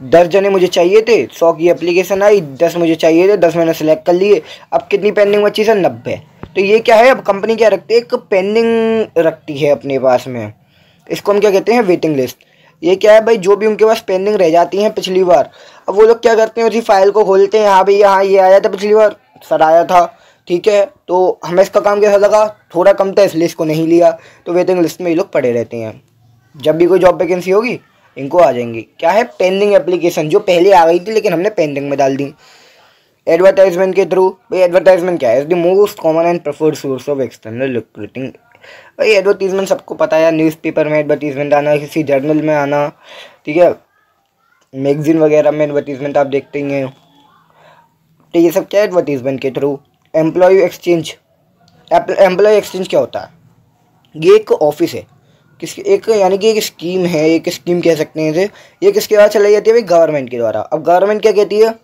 10 जने मुझे चाहिए थे, 100 की एप्लीकेशन आई, 10 मुझे चाहिए थे, 10 मैंने सेलेक्ट कर लिए। अब कितनी पेंडिंग बची सर, 90। तो ये क्या है, अब कंपनी क्या रखती है, एक पेंडिंग रखती है अपने पास में, इसको हम क्या कहते हैं, वेटिंग लिस्ट। ये क्या है भाई, जो भी उनके पास पेंडिंग रह जाती हैं पिछली बार, अब वो लोग क्या करते हैं, उसी फाइल को खोलते हैं, हाँ भैया हाँ ये आया था पिछली बार, सर आया था, ठीक है, तो हमें इसका काम कैसा लगा, थोड़ा कम था इसलिए इसको नहीं लिया, तो वेटिंग लिस्ट में ये लोग पड़े रहते हैं। जब भी कोई जॉब वैकेंसी होगी इनको आ जाएंगी। क्या है, पेंडिंग एप्लीकेशन, जो पहले आ गई थी लेकिन हमने पेंडिंग में डाल दी। एडवर्टाइजमेंट के थ्रू, भाई एडवर्टाइजमेंट क्या है, is the most common and preferred source of external recruiting. भाई एडवर्टीजमेंट सबको पता है यार, न्यूज़पेपर में एडवर्टीजमेंट आना, किसी जर्नल में आना, ठीक है, मैगजीन वगैरह में एडवर्टीजमेंट आप देखते ही हैं। तो ये सब क्या है, एडवर्टीजमेंट के थ्रू। एम्प्लॉय एक्सचेंज, एम्प्लॉय एक्सचेंज क्या होता है, ये एक ऑफिस है, किसकी एक, यानी कि एक स्कीम है, एक स्कीम कह सकते हैं इसे। ये किसके द्वारा चलाई जाती है भाई, गवर्नमेंट के द्वारा। अब गवर्नमेंट क्या कहती है,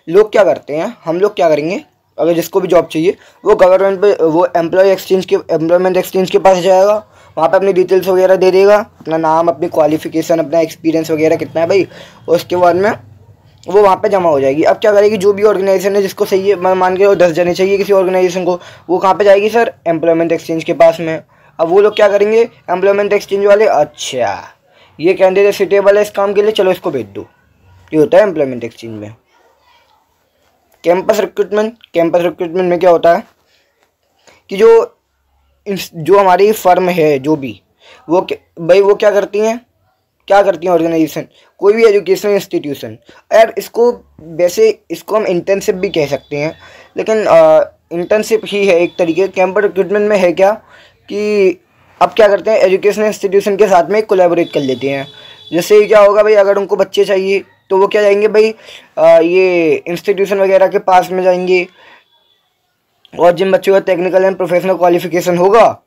लोग क्या करते हैं, हम लोग क्या करेंगे, अगर जिसको भी जॉब चाहिए वो गवर्नमेंट पे, वो एम्प्लॉयमेंट एक्सचेंज के पास जाएगा, वहाँ पे अपनी डिटेल्स वगैरह दे देगा, अपना नाम, अपनी क्वालिफिकेशन, अपना एक्सपीरियंस वगैरह कितना है भाई, और उसके बाद में वो वहाँ पे जमा हो जाएगी। अब क्या करेगी, जो भी ऑर्गेनाइजेशन है जिसको चाहिए, मान के वो 10 जने चाहिए किसी ऑर्गेनाइजेशन को, वो कहाँ पे जाएगी सर, एम्प्लॉयमेंट एक्सचेंज के पास में। अब वो लोग क्या करेंगे, एम्प्लॉयमेंट एक्सचेंज वाले, अच्छा ये कैंडिडेट सुटेबल है इस काम के लिए, चलो इसको भेज दो, ये होता है एम्प्लॉयमेंट एक्सचेंज में। कैंपस रिक्रूटमेंट, कैंपस रिक्रूटमेंट में क्या होता है कि जो हमारी फर्म है, जो भी वो भाई वो क्या करती हैं ऑर्गेनाइजेशन, कोई भी एजुकेशनल इंस्टीट्यूशन, यार इसको वैसे इसको हम इंटर्नशिप भी कह सकते हैं, लेकिन इंटर्नशिप ही है एक तरीके। कैंपस रिक्रूटमेंट में है क्या कि अब क्या करते हैं, एजुकेशनल इंस्टीट्यूशन के साथ में कोलैबोरेट कर लेते हैं। जैसे क्या होगा भाई, अगर उनको बच्चे चाहिए तो वो क्या जाएंगे भाई, ये इंस्टीट्यूशन वगैरह के पास में जाएंगे, और जिन बच्चों का टेक्निकल एंड प्रोफेशनल क्वालिफिकेशन होगा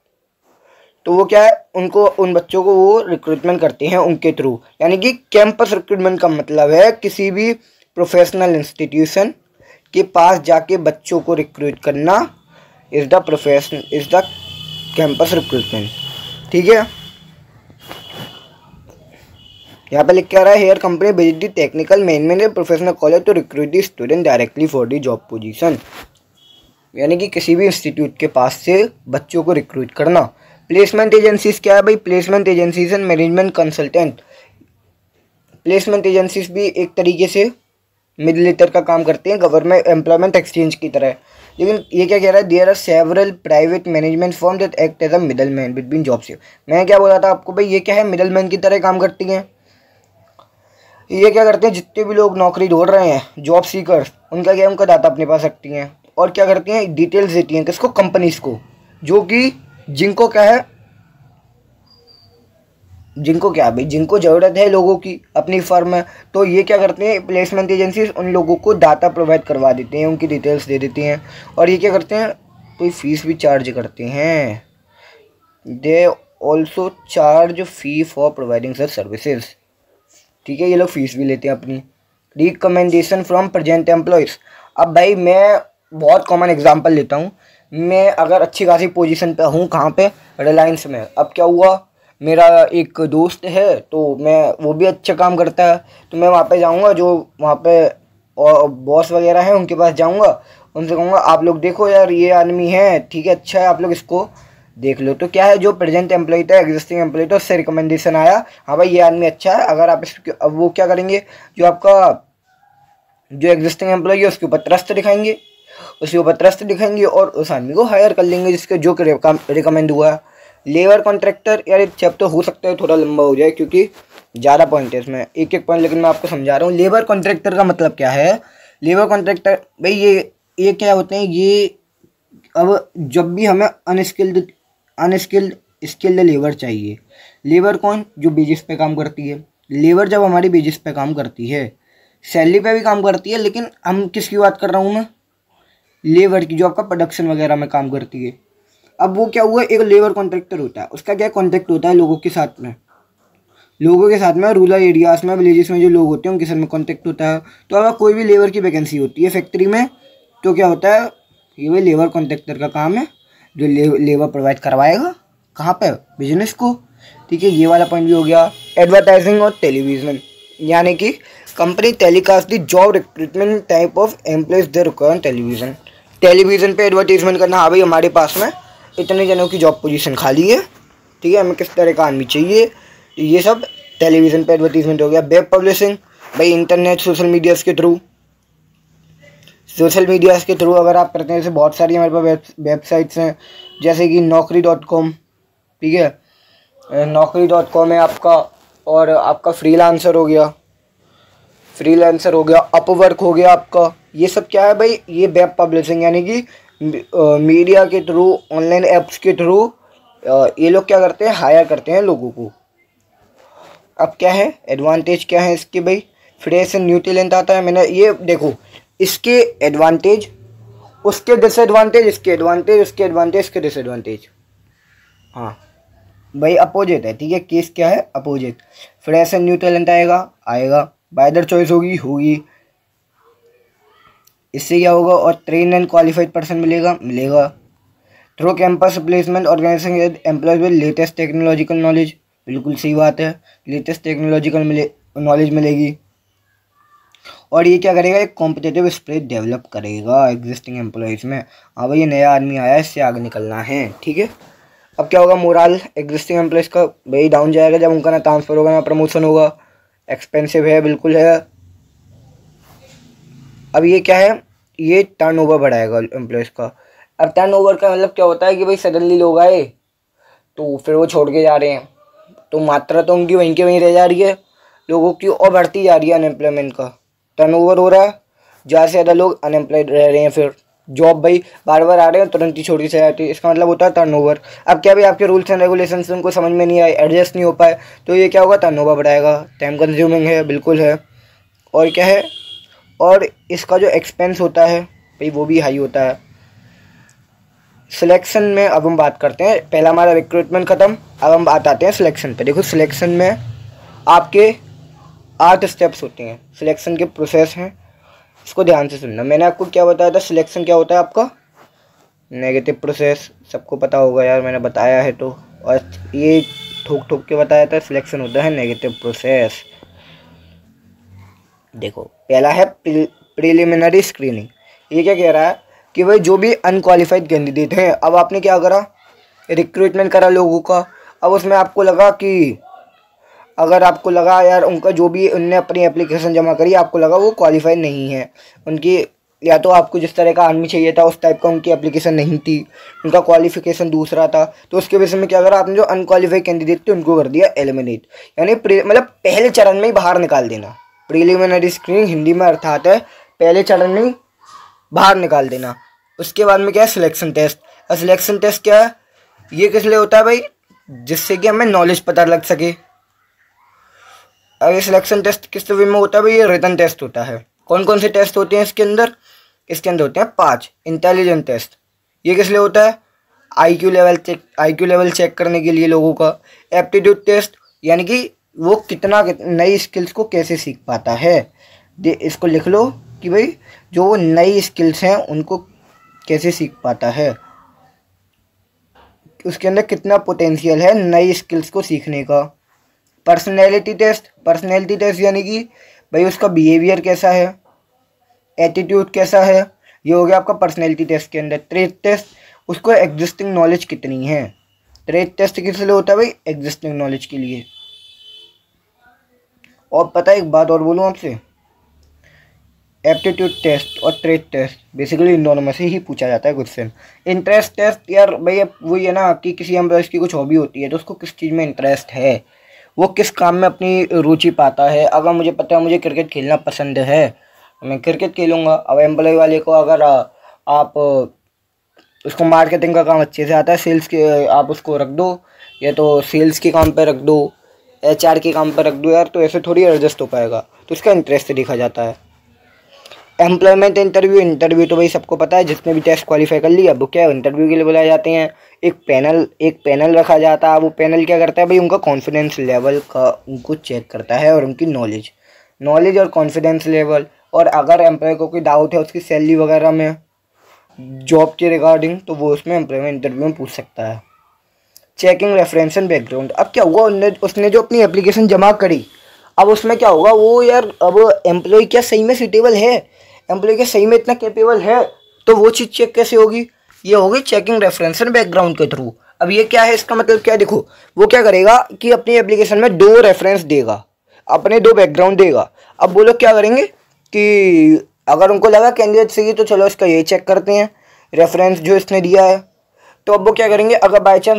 तो वो क्या है, उनको, उन बच्चों को वो रिक्रूटमेंट करते हैं उनके थ्रू। यानी कि कैंपस रिक्रूटमेंट का मतलब है किसी भी प्रोफेशनल इंस्टीट्यूशन के पास जाके बच्चों को रिक्रूट करना, इज़ द कैंपस रिक्रूटमेंट, ठीक है। यहाँ पे लिख के आ रहा है, here company visit the technical management professional college to recruit the student directly for the job position. यानी कि किसी भी इंस्टीट्यूट के पास से बच्चों को रिक्रूट करना। प्लेसमेंट एजेंसीज क्या है भाई, placement agencies and management consultant. Placement agencies भी एक तरीके से मिडलेटर का काम करते हैं, गवर्नमेंट एम्प्लॉयमेंट एक्सचेंज की तरह। लेकिन ये क्या कह रहा है, there are several private management firm that act as a middle man between jobs. मैं क्या बोला था आपको भाई, ये क्या है, मिडल मैन की तरह काम करती हैं। ये क्या करते हैं, जितने भी लोग नौकरी ढूंढ रहे हैं, जॉब सीकर्स, उनका क्या, उनका डाटा अपने पास रखती हैं, और क्या करती हैं, डिटेल्स देती हैं किसको, कंपनीज को, जो कि जिनको क्या है, जिनको क्या भाई, जिनको ज़रूरत है लोगों की अपनी फर्म में, तो ये क्या करते हैं, प्लेसमेंट एजेंसीज उन लोगों को डाटा प्रोवाइड करवा देते हैं, उनकी डिटेल्स दे देती हैं, और ये क्या करते हैं, कोई फीस भी चार्ज करते हैं। They also charge fee for providing such services. ठीक है, ये लोग फीस भी लेते हैं अपनी। Recommendation from present employees. अब भाई मैं बहुत कॉमन एग्जांपल लेता हूँ। मैं अगर अच्छी खासी पोजीशन पे हूँ, कहाँ पे, रिलायंस में। अब क्या हुआ, मेरा एक दोस्त है, तो वो भी अच्छा काम करता है, तो मैं वहाँ पे जाऊँगा, जो वहाँ पे बॉस वगैरह हैं उनके पास जाऊँगा, उनसे कहूँगा आप लोग देखो यार ये आदमी है, ठीक है, अच्छा है, आप लोग इसको देख लो। तो क्या है, जो प्रेजेंट एम्प्लॉय था, एग्जिस्टिंग एम्प्लॉय था, उससे रिकमेंडेशन आया, हाँ भाई ये आदमी अच्छा है, अगर आप अब वो क्या करेंगे, जो आपका जो एग्जिस्टिंग एम्प्लॉय है उसके ऊपर ट्रस्ट दिखाएंगे और उस आदमी को हायर कर लेंगे जिसके जो रिकमेंड हुआ। लेबर कॉन्ट्रैक्टर, यार ये चैप्टर हो सकता है थोड़ा लंबा हो जाए क्योंकि ज़्यादा पॉइंट है इसमें, एक एक पॉइंट, लेकिन मैं आपको समझा रहा हूँ। लेबर कॉन्ट्रैक्टर का मतलब क्या है। लेबर कॉन्ट्रैक्टर भाई ये क्या होते हैं, ये अब जब भी हमें स्किल्ड लेबर चाहिए, लेबर कौन, जो बेसिस पे काम करती है। लेबर जब हमारी बेसिस पे काम करती है, सैलरी पे भी काम करती है, लेकिन हम किसकी बात कर रहा हूँ मैं, लेबर की, जो आपका प्रोडक्शन वगैरह में काम करती है। अब वो क्या हुआ, एक लेबर कॉन्ट्रैक्टर होता है, उसका क्या कॉन्ट्रैक्ट होता है लोगों के साथ में, रूरल एरियाज में, विलेजेस में जो लोग होते हैं उनके साथ में कॉन्ट्रैक्ट होता है। तो अगर कोई भी लेबर की वैकेंसी होती है फैक्ट्री में, तो क्या होता है, ये वही लेबर कॉन्ट्रैक्टर का काम है, जो लेबर प्रोवाइड करवाएगा कहाँ पे, बिजनेस को। ठीक है, ये वाला पॉइंट भी हो गया। एडवर्टाइजिंग और टेलीविजन, यानी कि company telecast the job recruitment type of employees they require television. Television पे एडवर्टाइजमेंट करना, हाँ भाई हमारे पास में इतने जनों की जॉब पोजीशन खाली है, ठीक है, हमें किस तरह का आदमी चाहिए, ये सब टेलीविज़न पे एडवर्टीजमेंट हो गया। वेब पब्लिशिंग, भाई इंटरनेट सोशल मीडियाज़ के थ्रू अगर आप करते हैं, जैसे बहुत सारी हमारे पास वेबसाइट्स हैं, जैसे कि naukri.com, ठीक है, naukri.com है आपका, और आपका फ्रीलांसर हो गया, अपवर्क हो गया आपका। ये सब क्या है भाई, ये वेब पब्लिशिंग, यानी कि मीडिया के थ्रू, ऑनलाइन ऐप्स के थ्रू ये लोग क्या करते हैं, हायर करते हैं लोगों को। अब क्या है, एडवांटेज क्या है इसके भाई, फ्रेश एंड न्यू टैलेंट आता है। मैंने ये देखो, इसके एडवांटेज, उसके डिसएडवांटेज, इसके डिसएडवांटेज, हाँ भाई अपोजिट है, ठीक है, केस क्या है, opposite. Fresh and new talent आएगा, बाइदर चॉइस होगी, इससे क्या होगा, और ट्रेन एंड क्वालिफाइड पर्सन मिलेगा। Through campus placement organizing employees with latest technological knowledge, बिल्कुल सही बात है, लेटेस्ट टेक्नोलॉजिकल नॉलेज मिलेगी। और ये क्या करेगा, एक कॉम्पिटिटिव स्पिरिट डेवलप करेगा एग्जिस्टिंग एम्प्लॉयज़ में, हाँ भाई ये नया आदमी आया है, इससे आगे निकलना है, ठीक है। अब क्या होगा, मोरल एग्जिस्टिंग एम्प्लॉयज़ का भाई डाउन जाएगा जब उनका ना ट्रांसफ़र होगा ना प्रमोशन होगा, एक्सपेंसिव है, बिल्कुल है। अब ये क्या है, ये टर्नओवर बढ़ाएगा एम्प्लॉयज़ का। अब टर्नओवर का मतलब क्या होता है कि भाई सडनली लोग आए तो फिर वो छोड़ के जा रहे हैं, तो मात्रा तो उनकी वहीं के वहीं रह जा रही है लोगों की, और बढ़ती जा रही है अनएम्प्लॉयमेंट का, टर्नओवर हो रहा है, ज़्यादा से ज़्यादा लोग अनएम्प्लॉयड रह रहे हैं, फिर जॉब भाई बार बार आ रहे हैं, तुरंत ही छोड़ के चले जाती है, इसका मतलब होता है टर्नओवर। अब क्या भाई, आपके रूल्स एंड रेगुलेशंस उनको समझ में नहीं आए, एडजस्ट नहीं हो पाए, तो ये क्या होगा, टर्नओवर बढ़ाएगा, टाइम कंज्यूमिंग है, बिल्कुल है। और क्या है, और इसका जो एक्सपेंस होता है भाई वो भी हाई होता है। सिलेक्शन में अब हम बात करते हैं, पहला हमारा रिक्रूटमेंट ख़त्म, अब हम बात आते हैं सिलेक्शन पे। देखो सिलेक्शन में आपके 8 स्टेप्स होते हैं, सिलेक्शन के प्रोसेस हैं, इसको ध्यान से सुनना। मैंने आपको क्या बताया था, सिलेक्शन क्या होता है आपका, नेगेटिव प्रोसेस, सबको पता होगा यार, मैंने बताया है तो, और ये ठोक के बताया था, सिलेक्शन होता है नेगेटिव प्रोसेस। देखो पहला है प्रिलिमिनरी स्क्रीनिंग, ये क्या कह रहा है कि भाई जो भी अनक्वालिफाइड कैंडिडेट हैं, अब आपने क्या करा, रिक्रूटमेंट करा लोगों का, अब उसमें आपको लगा कि अगर आपको लगा यार उनका जो भी उनने अपनी एप्लीकेशन जमा करी, आपको लगा वो क्वालिफाइड नहीं है, उनकी या तो आपको जिस तरह का आदमी चाहिए था उस टाइप का उनकी एप्लीकेशन नहीं थी, उनका क्वालिफिकेशन दूसरा था, तो उसके वजह में क्या करा आपने, जो अनक्वालिफाइड कैंडिडेट थे उनको कर दिया एलिमिनेट, यानी मतलब पहले चरण में ही बाहर निकाल देना। प्रीलिमिनरी स्क्रीनिंग हिंदी में अर्थात है पहले चरण में बाहर निकाल देना। उसके बाद में क्या है, सिलेक्शन टेस्ट। सिलेक्शन टेस्ट क्या है, ये किस लिए होता है भाई, जिससे कि हमें नॉलेज पता लग सके, अब ये सिलेक्शन टेस्ट किस वे में होता है भाई? ये रिटन टेस्ट होता है। कौन कौन से टेस्ट होते हैं इसके अंदर? इसके अंदर होते हैं 5 इंटेलिजेंट टेस्ट। ये किस लिए होता है? आईक्यू लेवल चेक करने के लिए लोगों का। एप्टीट्यूड टेस्ट यानी कि वो कितना नई स्किल्स को कैसे सीख पाता है। इसको लिख लो कि भाई जो वो नई स्किल्स हैं उनको कैसे सीख पाता है, उसके अंदर कितना पोटेंशियल है नई स्किल्स को सीखने का। पर्सनैलिटी टेस्ट यानी कि भाई उसका बिहेवियर कैसा है, एटीट्यूड कैसा है, ये हो गया आपका पर्सनैलिटी टेस्ट के अंदर। ट्रेड टेस्ट, उसको एग्जिस्टिंग नॉलेज कितनी है। ट्रेड टेस्ट किस लिए होता है भाई? एग्जिस्टिंग नॉलेज के लिए। और पता है एक बात और बोलूँ आपसे, एप्टीट्यूड टेस्ट और ट्रेड टेस्ट बेसिकली इन दोनों में से ही पूछा जाता है क्वेश्चन। इंटरेस्ट टेस्ट यार भाई वही है ना कि किसी एम्प्लॉयज़ की कुछ हॉबी होती है तो उसको किस चीज़ में इंटरेस्ट है, वो किस काम में अपनी रुचि पाता है। अगर मुझे पता है मुझे क्रिकेट खेलना पसंद है मैं क्रिकेट खेलूँगा। अब एम्प्लॉय वाले को अगर आप उसको मार्केटिंग का काम अच्छे से आता है, सेल्स के आप उसको रख दो, या तो सेल्स के काम पे रख दो, HR के काम पे रख दो यार, तो ऐसे थोड़ी एडजस्ट हो पाएगा। तो उसका इंटरेस्ट देखा जाता है। एम्प्लॉयमेंट इंटरव्यू तो भाई सबको पता है, जिसने भी टेस्ट क्वालिफाई कर लिया वो क्या है इंटरव्यू के लिए बुलाए जाते हैं। एक पैनल रखा जाता है। वो पैनल क्या करता है भाई? उनका कॉन्फिडेंस लेवल का उनको चेक करता है और उनकी नॉलेज और कॉन्फिडेंस लेवल। और अगर एम्प्लॉय को कोई डाउट है उसकी सैलरी वगैरह में, जॉब के रिगार्डिंग, तो वो उसमें एम्प्लॉयमेंट इंटरव्यू में पूछ सकता है। चेकिंग रेफरेंस एंड बैकग्राउंड, अब क्या हुआ उसने जो अपनी एप्लीकेशन जमा करी, अब उसमें क्या होगा वो यार, अब एम्प्लॉय क्या सही में सूटेबल है, एम्प्लॉय क्या सही में इतना कैपेबल है, तो वो चीज़ चेक कैसे होगी? ये होगी चेकिंग रेफरेंस एंड बैकग्राउंड के थ्रू। अब ये क्या है, इसका मतलब क्या है? देखो वो क्या करेगा कि अपनी एप्लीकेशन में 2 रेफरेंस देगा, अपने 2 बैकग्राउंड देगा। अब वो लोग क्या करेंगे कि अगर उनको लगा कैंडिडेट सही तो चलो इसका ये चेक करते हैं रेफरेंस जो इसने दिया है। तो अब वो क्या करेंगे, अगर बाई चांस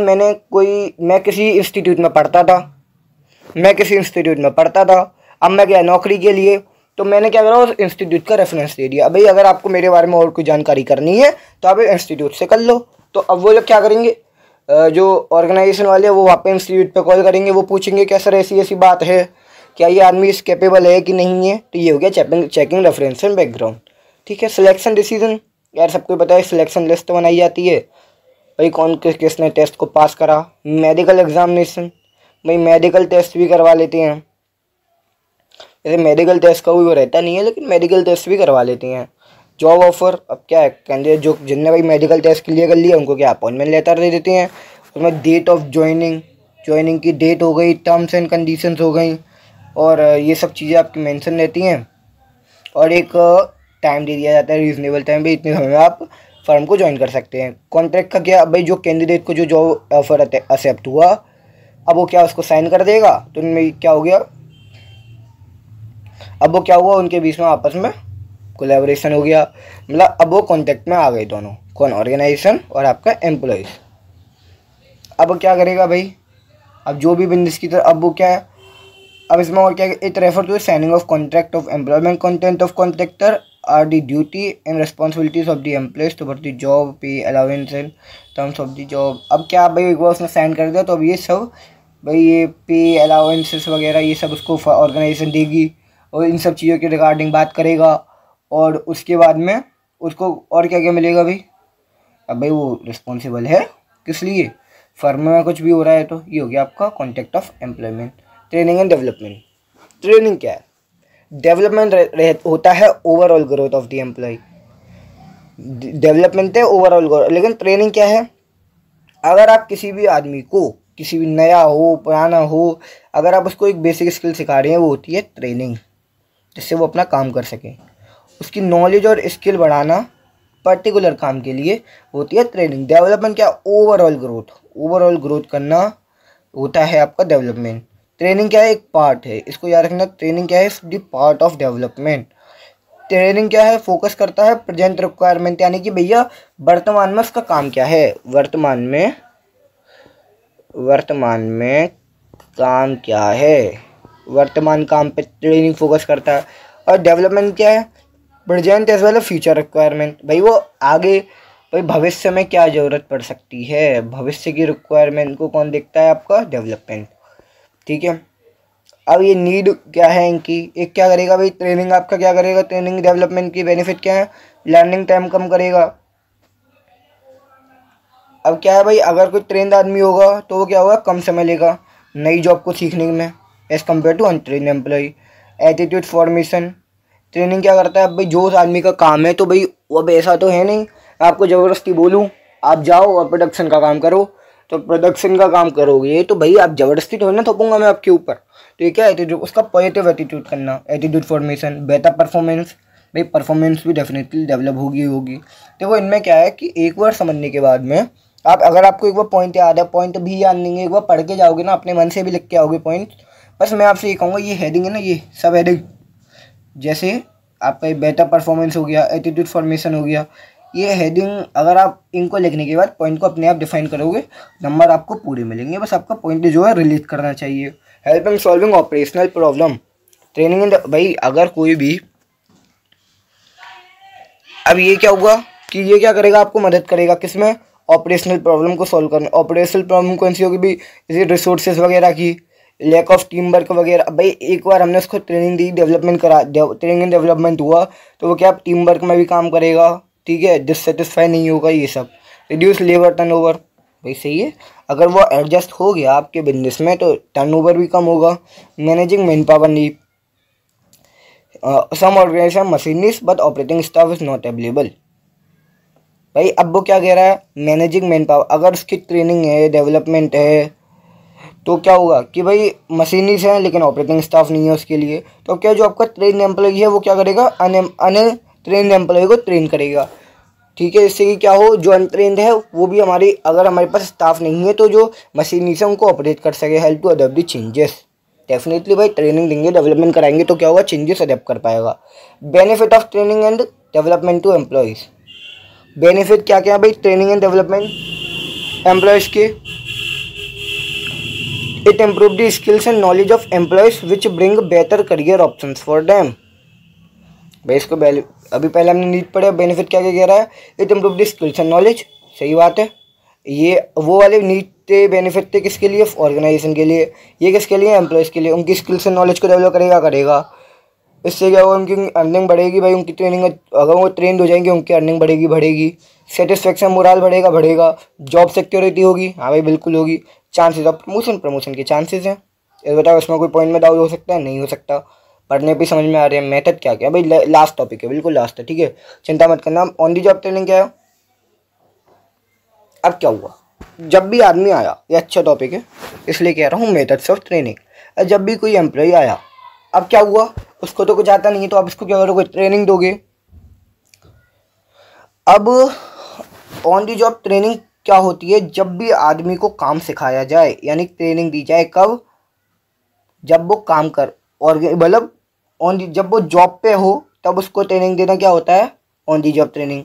मैं किसी इंस्टीट्यूट में पढ़ता था, अब मैं गया नौकरी के लिए, तो मैंने क्या करा उस इंस्टीट्यूट का रेफरेंस दे दिया। भाई अगर आपको मेरे बारे में और कोई जानकारी करनी है तो आप इंस्टीट्यूट से कर लो। तो अब वो लोग क्या करेंगे, जो ऑर्गेनाइजेशन वाले वो वहाँ पे इंस्टीट्यूट पे कॉल करेंगे, वो पूछेंगे क्या सर ऐसी बात है, क्या ये आदमी इस कैपेबल है कि नहीं है। तो ये हो गया चेकिंग रेफरेंस एंड बैकग्राउंड। ठीक है। सिलेक्शन डिसीजन, यार सबको पता है सिलेक्शन लिस्ट बनाई जाती है भाई कौन किसने टेस्ट को पास करा। मेडिकल एग्जामिनेशन, भाई मेडिकल टेस्ट भी करवा लेते हैं। जैसे मेडिकल टेस्ट का वो रहता नहीं है लेकिन मेडिकल टेस्ट भी करवा लेते हैं। जॉब ऑफर, अब क्या है कैंडिडेट जिनने भाई मेडिकल टेस्ट क्लियर कर लिया उनको क्या अपॉइंटमेंट लेटर दे देते हैं। उसमें डेट ऑफ ज्वाइनिंग की डेट हो गई, टर्म्स एंड कंडीशंस हो गई, और ये सब चीज़ें आपकी मेंशन रहती हैं। और एक टाइम दे दिया जाता है, रीजनेबल टाइम भी, इतने समय में आप फर्म को ज्वाइन कर सकते हैं। कॉन्ट्रैक्ट का क्या भाई, जो कैंडिडेट को जो जॉब ऑफर एक्सेप्ट हुआ अब वो क्या उसको साइन कर देगा। तो उनमें क्या हो गया, अब वो क्या हुआ उनके बीच में आपस में कोलैबोरेशन हो गया, मतलब अब वो कॉन्टैक्ट में आ गए दोनों, कौन, ऑर्गेनाइजेशन और आपका एम्प्लॉयज़। अब क्या करेगा भाई, अब जो भी बिजनेस की तरह, अब वो क्या है, अब इसमें और क्या, it refer to signing of contract of employment content of contractor are the duty and responsibilities of the employees towards the job, pay allowance and terms of the job. अब क्या भाई एक बार उसने साइन कर दिया तो अब ये सब भाई ये पे अलाउंसेस वगैरह ये सब उसको ऑर्गेनाइजेशन देगी और इन सब चीज़ों के रिगार्डिंग बात करेगा। और उसके बाद में उसको और क्या क्या मिलेगा भाई, अब भाई वो रिस्पॉन्सिबल है किस लिए, फर्म में कुछ भी हो रहा है। तो ये हो गया आपका contact of employment. Training and development, training क्या है, डेवलपमेंट होता है overall growth of the employee, development है ओवरऑल ग्रोथ। लेकिन ट्रेनिंग क्या है, अगर आप किसी भी आदमी को, किसी भी नया हो पुराना हो, अगर आप उसको एक बेसिक स्किल सिखा रहे हैं वो होती है ट्रेनिंग, जिससे वो अपना काम कर सके। उसकी नॉलेज और स्किल बढ़ाना पर्टिकुलर काम के लिए होती है ट्रेनिंग। डेवलपमेंट क्या, ओवरऑल ग्रोथ करना होता है आपका डेवलपमेंट। ट्रेनिंग क्या है, एक पार्ट है, इसको याद रखना। ट्रेनिंग क्या है, the part of development. Training क्या है, फोकस करता है प्रेजेंट रिक्वायरमेंट, यानी कि भैया वर्तमान में उसका काम क्या है, वर्तमान में काम क्या है, वर्तमान काम पे ट्रेनिंग फोकस करता है। और डेवलपमेंट क्या है, present as well as future requirement, भाई वो आगे भाई भविष्य में क्या ज़रूरत पड़ सकती है, भविष्य की रिक्वायरमेंट को कौन देखता है, आपका डेवलपमेंट। ठीक है। अब ये नीड क्या है इनकी, एक क्या करेगा भाई, ट्रेनिंग आपका क्या करेगा, ट्रेनिंग डेवलपमेंट की बेनिफिट क्या है, लर्निंग टाइम कम करेगा। अब क्या है भाई, अगर कोई ट्रेंड आदमी होगा तो वो क्या होगा, कम समय लेगा नई जॉब को सीखने में as compare to untrained employee. Attitude formation, training क्या करता है, अब भाई जो उस आदमी का काम है, तो भाई वो अब ऐसा तो है नहीं आपको ज़बरदस्ती बोलूँ आप जाओ और प्रोडक्शन का काम करो, तो प्रोडक्शन का काम करोगे तो भाई आप ज़बरदस्ती थोड़ी ना थोपूंगा मैं आपके ऊपर। तो ये क्या एटीट्यूड, उसका पॉजिटिव एटीट्यूड करना, एटीट्यूड फॉर्मेशन, बेटर परफॉर्मेंस, भाई परफॉर्मेंस भी डेफिनेटली डेवलप होगी। देखो इनमें क्या है कि एक बार समझने के बाद में आप, अगर आपको एक बार पॉइंट याद है, पॉइंट भी याद नहीं है, एक बार पढ़ के जाओगे ना, अपने मन से भी लिख के आओगे पॉइंट। बस मैं आपसे ये कहूँगा, ये हेडिंग है ना, ये सब हेडिंग, जैसे आपका बेटर परफॉर्मेंस हो गया, एटीट्यूड फॉर्मेशन हो गया, ये हेडिंग अगर आप इनको लिखने के बाद पॉइंट को अपने आप डिफाइन करोगे, नंबर आपको पूरे मिलेंगे। बस आपका पॉइंट जो है रिलीज करना चाहिए। Help in solving operational problem, training in भाई अगर कोई भी, अब ये क्या हुआ कि ये क्या करेगा, आपको मदद करेगा किसमें, ऑपरेशनल प्रॉब्लम को सॉल्व करना। ऑपरेशनल प्रॉब्लम कौन सी होगी भी, जैसे रिसोर्सेज वगैरह की, लैक ऑफ टीम वर्क वगैरह। भाई एक बार हमने उसको ट्रेनिंग दी, डेवलपमेंट करा, ट्रेनिंग एंड डेवलपमेंट हुआ, तो वो क्या टीम वर्क में भी काम करेगा, ठीक है, डिससेटिस्फाई नहीं होगा ये सब। रिड्यूस लेबर टर्नओवर, भाई सही है, अगर वो एडजस्ट हो गया आपके बिजनेस में तो टर्नओवर भी कम होगा। Managing manpower need, some organization machinist but operating staff is not available. भाई अब वो क्या कह रहा है, मैनेजिंग मैन पावर, अगर उसकी ट्रेनिंग है, डेवलपमेंट है, तो क्या होगा कि भाई मशीनिस्ट हैं लेकिन ऑपरेटिंग स्टाफ नहीं है उसके लिए, तो क्या जो आपका ट्रेन एम्प्लॉय है वो क्या करेगा, अनट्रेन्ड एम्प्लॉय को ट्रेन करेगा, ठीक है, इससे कि क्या हो, जो अनट्रेंड है वो भी हमारी, अगर हमारे पास स्टाफ नहीं है तो जो मशीनिस्ट है उनको ऑपरेट कर सके। Help to adopt the changes, definitely भाई ट्रेनिंग देंगे, डेवलपमेंट कराएंगे तो क्या होगा, चेंजेस अडेप्ट कर पाएगा। Benefit of training and development to employees, benefit क्या क्या भाई ट्रेनिंग एंड डेवलपमेंट एम्प्लॉयज़ के, it improve the skills and knowledge of employees which bring better career options for them. भाई इसको अभी पहले हमने नीड पढ़े, बेनिफिट क्या क्या कह रहा है, it improve the skills and knowledge, सही बात है, ये वो वाले नीड थे, बेनिफिट थे किसके लिए, ऑर्गेनाइजेशन के लिए, ये किसके लिए, एम्प्लॉयज़ के लिए, उनकी स्किल्स एंड नॉलेज को डेवलप करेगा। इससे क्या होगा, उनकी अर्निंग बढ़ेगी भाई, उनकी ट्रेनिंग, अगर वो ट्रेंड हो जाएंगे उनकी अर्निंग बढ़ेगी। सेटिस्फेक्शन मोरल बढ़ेगा। जॉब सिक्योरिटी होगी, हाँ भाई बिल्कुल होगी। चांसेस ऑफ प्रमोशन के चांसेस हैं। ये बताओ इसमें कोई पॉइंट में डाउट हो सकता है, नहीं हो सकता, पढ़ने पे समझ में आ रहे हैं। मेथड क्या क्या भाई, लास्ट टॉपिक है, बिल्कुल लास्ट है, ठीक है, चिंता मत करना। ऑन दी जॉब ट्रेनिंग क्या है। अब क्या हुआ, जब भी आदमी आया, ये अच्छा टॉपिक है इसलिए कह रहा हूँ, मेथड्स ऑफ ट्रेनिंग। जब भी कोई एम्प्लॉय आया, अब क्या हुआ, उसको तो कुछ आता नहीं है, तो आप इसको क्या करोगे, ट्रेनिंग दोगे। अब ऑन दी जॉब ट्रेनिंग क्या होती है, जब भी आदमी को काम सिखाया जाए, यानी ट्रेनिंग दी जाए, कब, जब वो काम कर, और मतलब जब वो जॉब पे हो तब उसको ट्रेनिंग देना क्या होता है, ऑन दी जॉब ट्रेनिंग।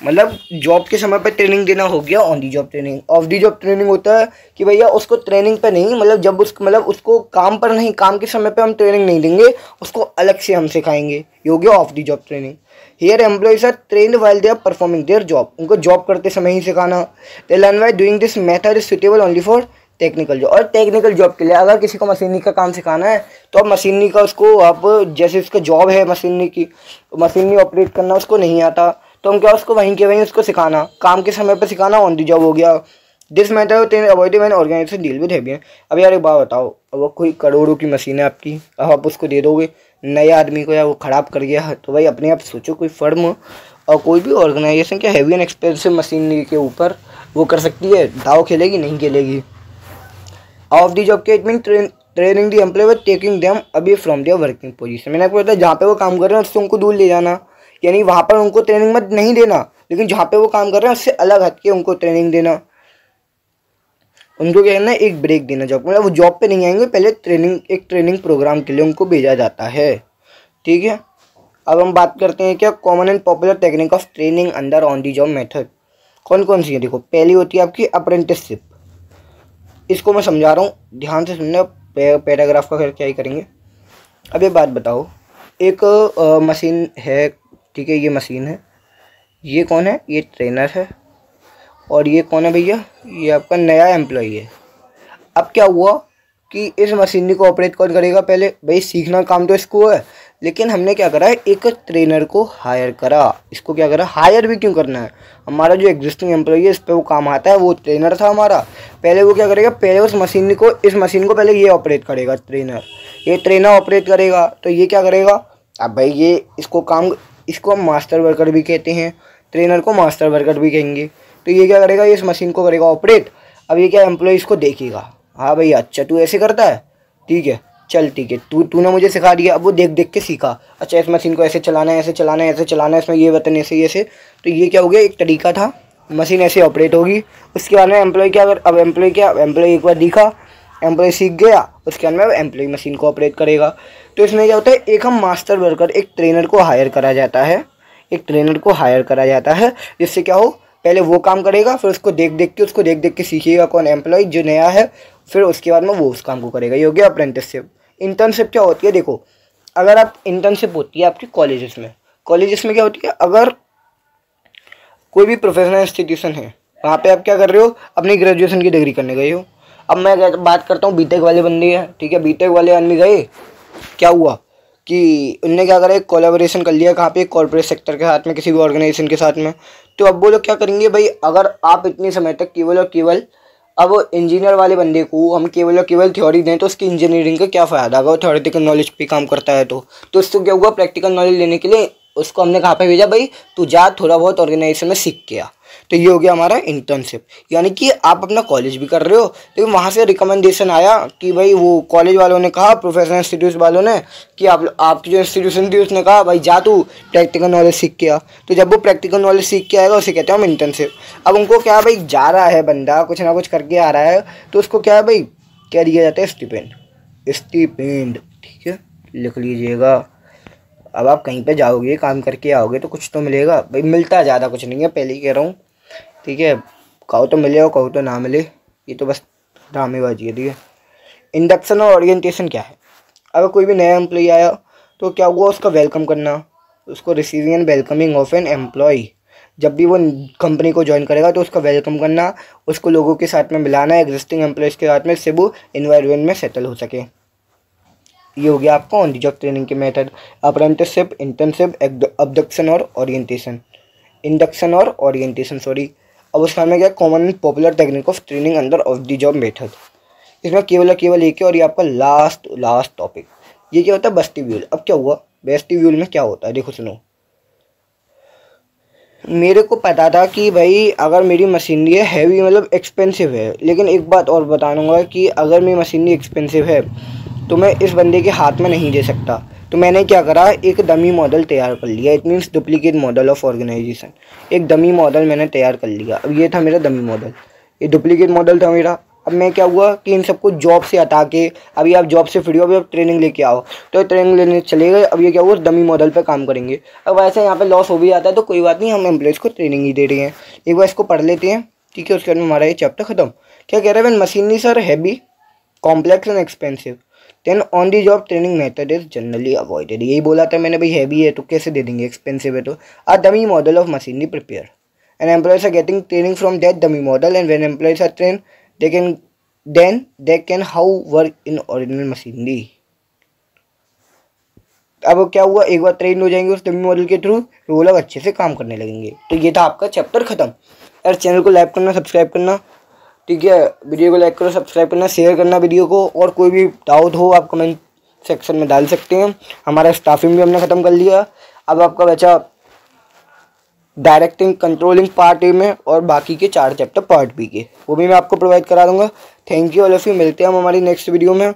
मतलब जॉब के समय पे ट्रेनिंग देना हो गया on the job training. Of the job training होता है कि भैया उसको ट्रेनिंग पे नहीं, मतलब उसको काम पर नहीं, काम के समय पे हम ट्रेनिंग नहीं देंगे, उसको अलग से हम सिखाएंगे, ये हो गया off the job training. Here employees are trained while they are performing their job, उनको जॉब करते समय ही सिखाना। They learn by doing this method is suitable only for technical job. और टेक्निकल जॉब के लिए अगर किसी को मशीनरी का काम सिखाना है तो अब मशीनरी का उसको, आप जैसे उसका जॉब है मशीनरी की, मशीनरी ऑपरेट करना उसको नहीं आता, तो हम क्या उसको वहीं के वहीं उसको सिखाना, काम के समय पर सिखाना, ऑन दी जॉब हो गया। This method avoid when organization deal with heavy. अब यार एक बात बताओ, अब वो कोई करोड़ों की मशीन है आपकी, अब आप उसको दे दोगे नए आदमी को, या वो ख़राब कर गया, तो भाई अपने आप सोचो, कोई फर्म और कोई भी ऑर्गेनाइजेशन क्या हैवी एंड एक्सपेंसिव मशीनरी के ऊपर वो कर सकती है, दाव खेलेगी, नहीं खेलेगी। ऑफ दी जॉब के it mean training the employee with taking them away from their working position. मैंने आपको बताया जहाँ पे वो काम कर रहे हैं उससे उनको दूर ले जाना, यानी वहाँ पर उनको ट्रेनिंग मत नहीं देना, लेकिन जहाँ पे वो काम कर रहे हैं उससे अलग हट के उनको ट्रेनिंग देना। उनको क्या करना है, एक ब्रेक देना जॉब, मतलब वो जॉब पे नहीं आएंगे, पहले एक ट्रेनिंग प्रोग्राम के लिए उनको भेजा जाता है, ठीक है। अब हम बात करते हैं क्या common and popular technique of training under on the job method, कौन कौन सी है। देखो पहली होती है आपकी अप्रेंटिसशिप, इसको मैं समझा रहा हूँ, ध्यान से सुनना, पैराग्राफ का क्या ही करेंगे। अब ये बात बताओ, एक मशीन है, ठीक है, ये मशीन है, ये कौन है, ये ट्रेनर है, और ये कौन है भैया, ये आपका नया एम्प्लॉई है। अब क्या हुआ कि इस मशीनरी को ऑपरेट कौन करेगा। पहले भाई सीखना काम तो इसको है, लेकिन हमने क्या करा है, एक ट्रेनर को हायर करा। इसको क्या करा, हायर भी क्यों करना है, हमारा जो एग्जिस्टिंग एम्प्लॉई है इस पर वो काम आता है, वो ट्रेनर था हमारा। पहले वो क्या करेगा, पहले उस मशीनरी को, इस मशीन को पहले ये ऑपरेट करेगा ट्रेनर, ये ट्रेनर ऑपरेट करेगा। तो ये क्या करेगा, अब भाई ये इसको हम मास्टर वर्कर भी कहते हैं, ट्रेनर को मास्टर वर्कर भी कहेंगे। तो ये क्या करेगा, ये इस मशीन को करेगा ऑपरेट। अब ये क्या एम्प्लॉय इसको देखेगा, हाँ भैया अच्छा तू ऐसे करता है, ठीक है चल ठीक है, तूने मुझे सिखा दिया। अब वो देख देख के सीखा, अच्छा इस मशीन को ऐसे चलाना है, ऐसे चलाना है, ऐसे चलाना है, इसमें ये बटन ऐसे ऐसे। तो ये क्या हो गया, एक तरीका था, मशीन ऐसे ऑपरेट होगी। उसके बाद में एम्प्लॉय क्या, अब एम्प्लॉय एक बार दिखा, एम्प्लॉय सीख गया, उसके बाद में अब एम्प्लॉय मशीन को ऑपरेट करेगा। तो इसमें क्या होता है, एक हम मास्टर वर्कर, एक ट्रेनर को हायर करा जाता है, जिससे क्या हो, पहले वो काम करेगा, फिर उसको देख देख के सीखेगा कौन, एम्प्लॉय जो नया है, फिर उसके बाद में वो उस काम को करेगा। ये हो गया अप्रेंटिसशिप। इंटर्नशिप क्या होती है, देखो अगर आप इंटर्नशिप होती है आपकी कॉलेजेस में क्या होती है, अगर कोई भी प्रोफेशनल इंस्टीट्यूशन है वहाँ पे आप क्या कर रहे हो, अपनी ग्रेजुएशन की डिग्री करने गए हो। अब मैं बात करता हूँ बीटेक वाले बंदे हैं, ठीक है, बीटेक वाले आदमी गए, क्या हुआ कि उनने क्या करा, एक कोलैबोरेशन कर लिया कहाँ पे, कॉर्पोरेट सेक्टर के साथ में, किसी भी ऑर्गेनाइजेशन के साथ में। तो अब वो लोग क्या करेंगे भाई, अगर आप इतने समय तक केवल और केवल, अब इंजीनियर वाले बंदे को हम केवल और केवल थ्योरी दें तो उसकी इंजीनियरिंग का क्या फ़ायदा, अगर वो थ्योरेटिकल नॉलेज पे काम करता है तो उसको क्या हुआ, प्रैक्टिकल नॉलेज लेने के लिए उसको हमने कहाँ पे भेजा, भाई तू जा थोड़ा बहुत ऑर्गेनाइजेशन में सीख के आ। तो ये हो गया हमारा इंटर्नशिप, यानी कि आप अपना कॉलेज भी कर रहे हो, लेकिन वहाँ से रिकमेंडेशन आया कि भाई वो कॉलेज वालों ने कहा, प्रोफेशनल इंस्टीट्यूट वालों ने, कि आपकी जो इंस्टीट्यूशन थी उसने कहा भाई जा तू प्रैक्टिकल नॉलेज सीख के आ। तो जब वो प्रैक्टिकल नॉलेज सीख के आएगा उसे कहते हैं हम इंटर्नशिप। अब उनको क्या भाई, जा रहा है बंदा, कुछ ना कुछ करके आ रहा है, तो उसको क्या है भाई, क्या दिया जाता है, स्टिपेंड, ठीक है लिख लीजिएगा। अब आप कहीं पे जाओगे, काम करके आओगे तो कुछ तो मिलेगा भाई, मिलता ज़्यादा कुछ नहीं है, पहले ही कह रहा हूँ, ठीक है, कहो तो मिले और कहो तो ना मिले, ये तो बस ड्रामेबाजी है, ठीक है। इंडक्शन और ओरिएंटेशन क्या है, अगर कोई भी नया एम्प्लॉय आया तो क्या हुआ, उसका वेलकम करना, उसको receiving and welcoming of an employee, जब भी वो कंपनी को ज्वाइन करेगा तो उसका वेलकम करना, उसको लोगों के साथ में मिलाना, एग्जिस्टिंग एम्प्लॉयज़ के साथ में, इससे वो इन्वायरमेंट में सेटल हो सके। ये हो गया आपका ऑन द जॉब ट्रेनिंग के मेथड, अप्रेंटिसशिप, इंटर्नशिप, इंडक्शन और ओरिएंटेशन सॉरी। अब उसका में क्या, common and popular technique of training under of the job method. इसमें केवल एक है, और ये आपका लास्ट टॉपिक, ये क्या होता है, वेस्टिब्यूल। अब क्या हुआ, वेस्टिब्यूल में क्या होता है, देखो सुनो, मेरे को पता था कि भाई अगर मेरी मशीनरी है हैवी, मतलब एक्सपेंसिव है, लेकिन एक बात और बताऊंगा कि अगर मेरी मशीनरी एक्सपेंसिव है तो मैं इस बंदे के हाथ में नहीं दे सकता। तो मैंने क्या करा, एक डमी मॉडल तैयार कर लिया, it means duplicate model of organization. एक डमी मॉडल मैंने तैयार कर लिया। अब ये था मेरा डमी मॉडल, ये डुप्लीकेट मॉडल था मेरा। अब मैं क्या हुआ कि इन सबको जॉब से हटा के, अभी आप जॉब से फ्री हो, अभी आप ट्रेनिंग लेके आओ, तो ट्रेनिंग लेने चले गए। अब ये क्या हुआ, डमी मॉडल पे काम करेंगे। अब वैसे यहाँ पे लॉस हो भी जाता है तो कोई बात नहीं, हम एम्प्लॉयज़ को ट्रेनिंग ही दे रहे हैं। एक बार इसको पढ़ लेते हैं, ठीक है, उसके बाद में हमारा ये चैप्टर खत्म। क्या कह रहे हैं, when machineries are heavy, complex and expensive, then on the job training method is generally avoided. यही बोला था मैंने भाई, हैवी है तो कैसे दे देंगे, एक्सपेंसिव है तो। A dummy model of machinery prepare and employees are getting training from that dummy model, and when employees are train they can how work in original machinery. अब क्या हुआ, एक बार ट्रेन हो जाएंगे उस डमी मॉडल के थ्रू, वो लोग अच्छे से काम करने लगेंगे। तो ये था आपका चैप्टर खत्म। यार चैनल को लाइक करना, सब्सक्राइब करना, ठीक है, वीडियो को लाइक करो, सब्सक्राइब करना, शेयर करना वीडियो को, और कोई भी डाउट हो आप कमेंट सेक्शन में डाल सकते हैं। हमारा स्टाफिंग भी हमने ख़त्म कर लिया। अब आपका बचा डायरेक्टिंग कंट्रोलिंग पार्ट ए में, और बाकी के 4 चैप्टर पार्ट बी के, वो भी मैं आपको प्रोवाइड करा दूंगा। Thank you all of you, मिलते हैं हम हमारी नेक्स्ट वीडियो में।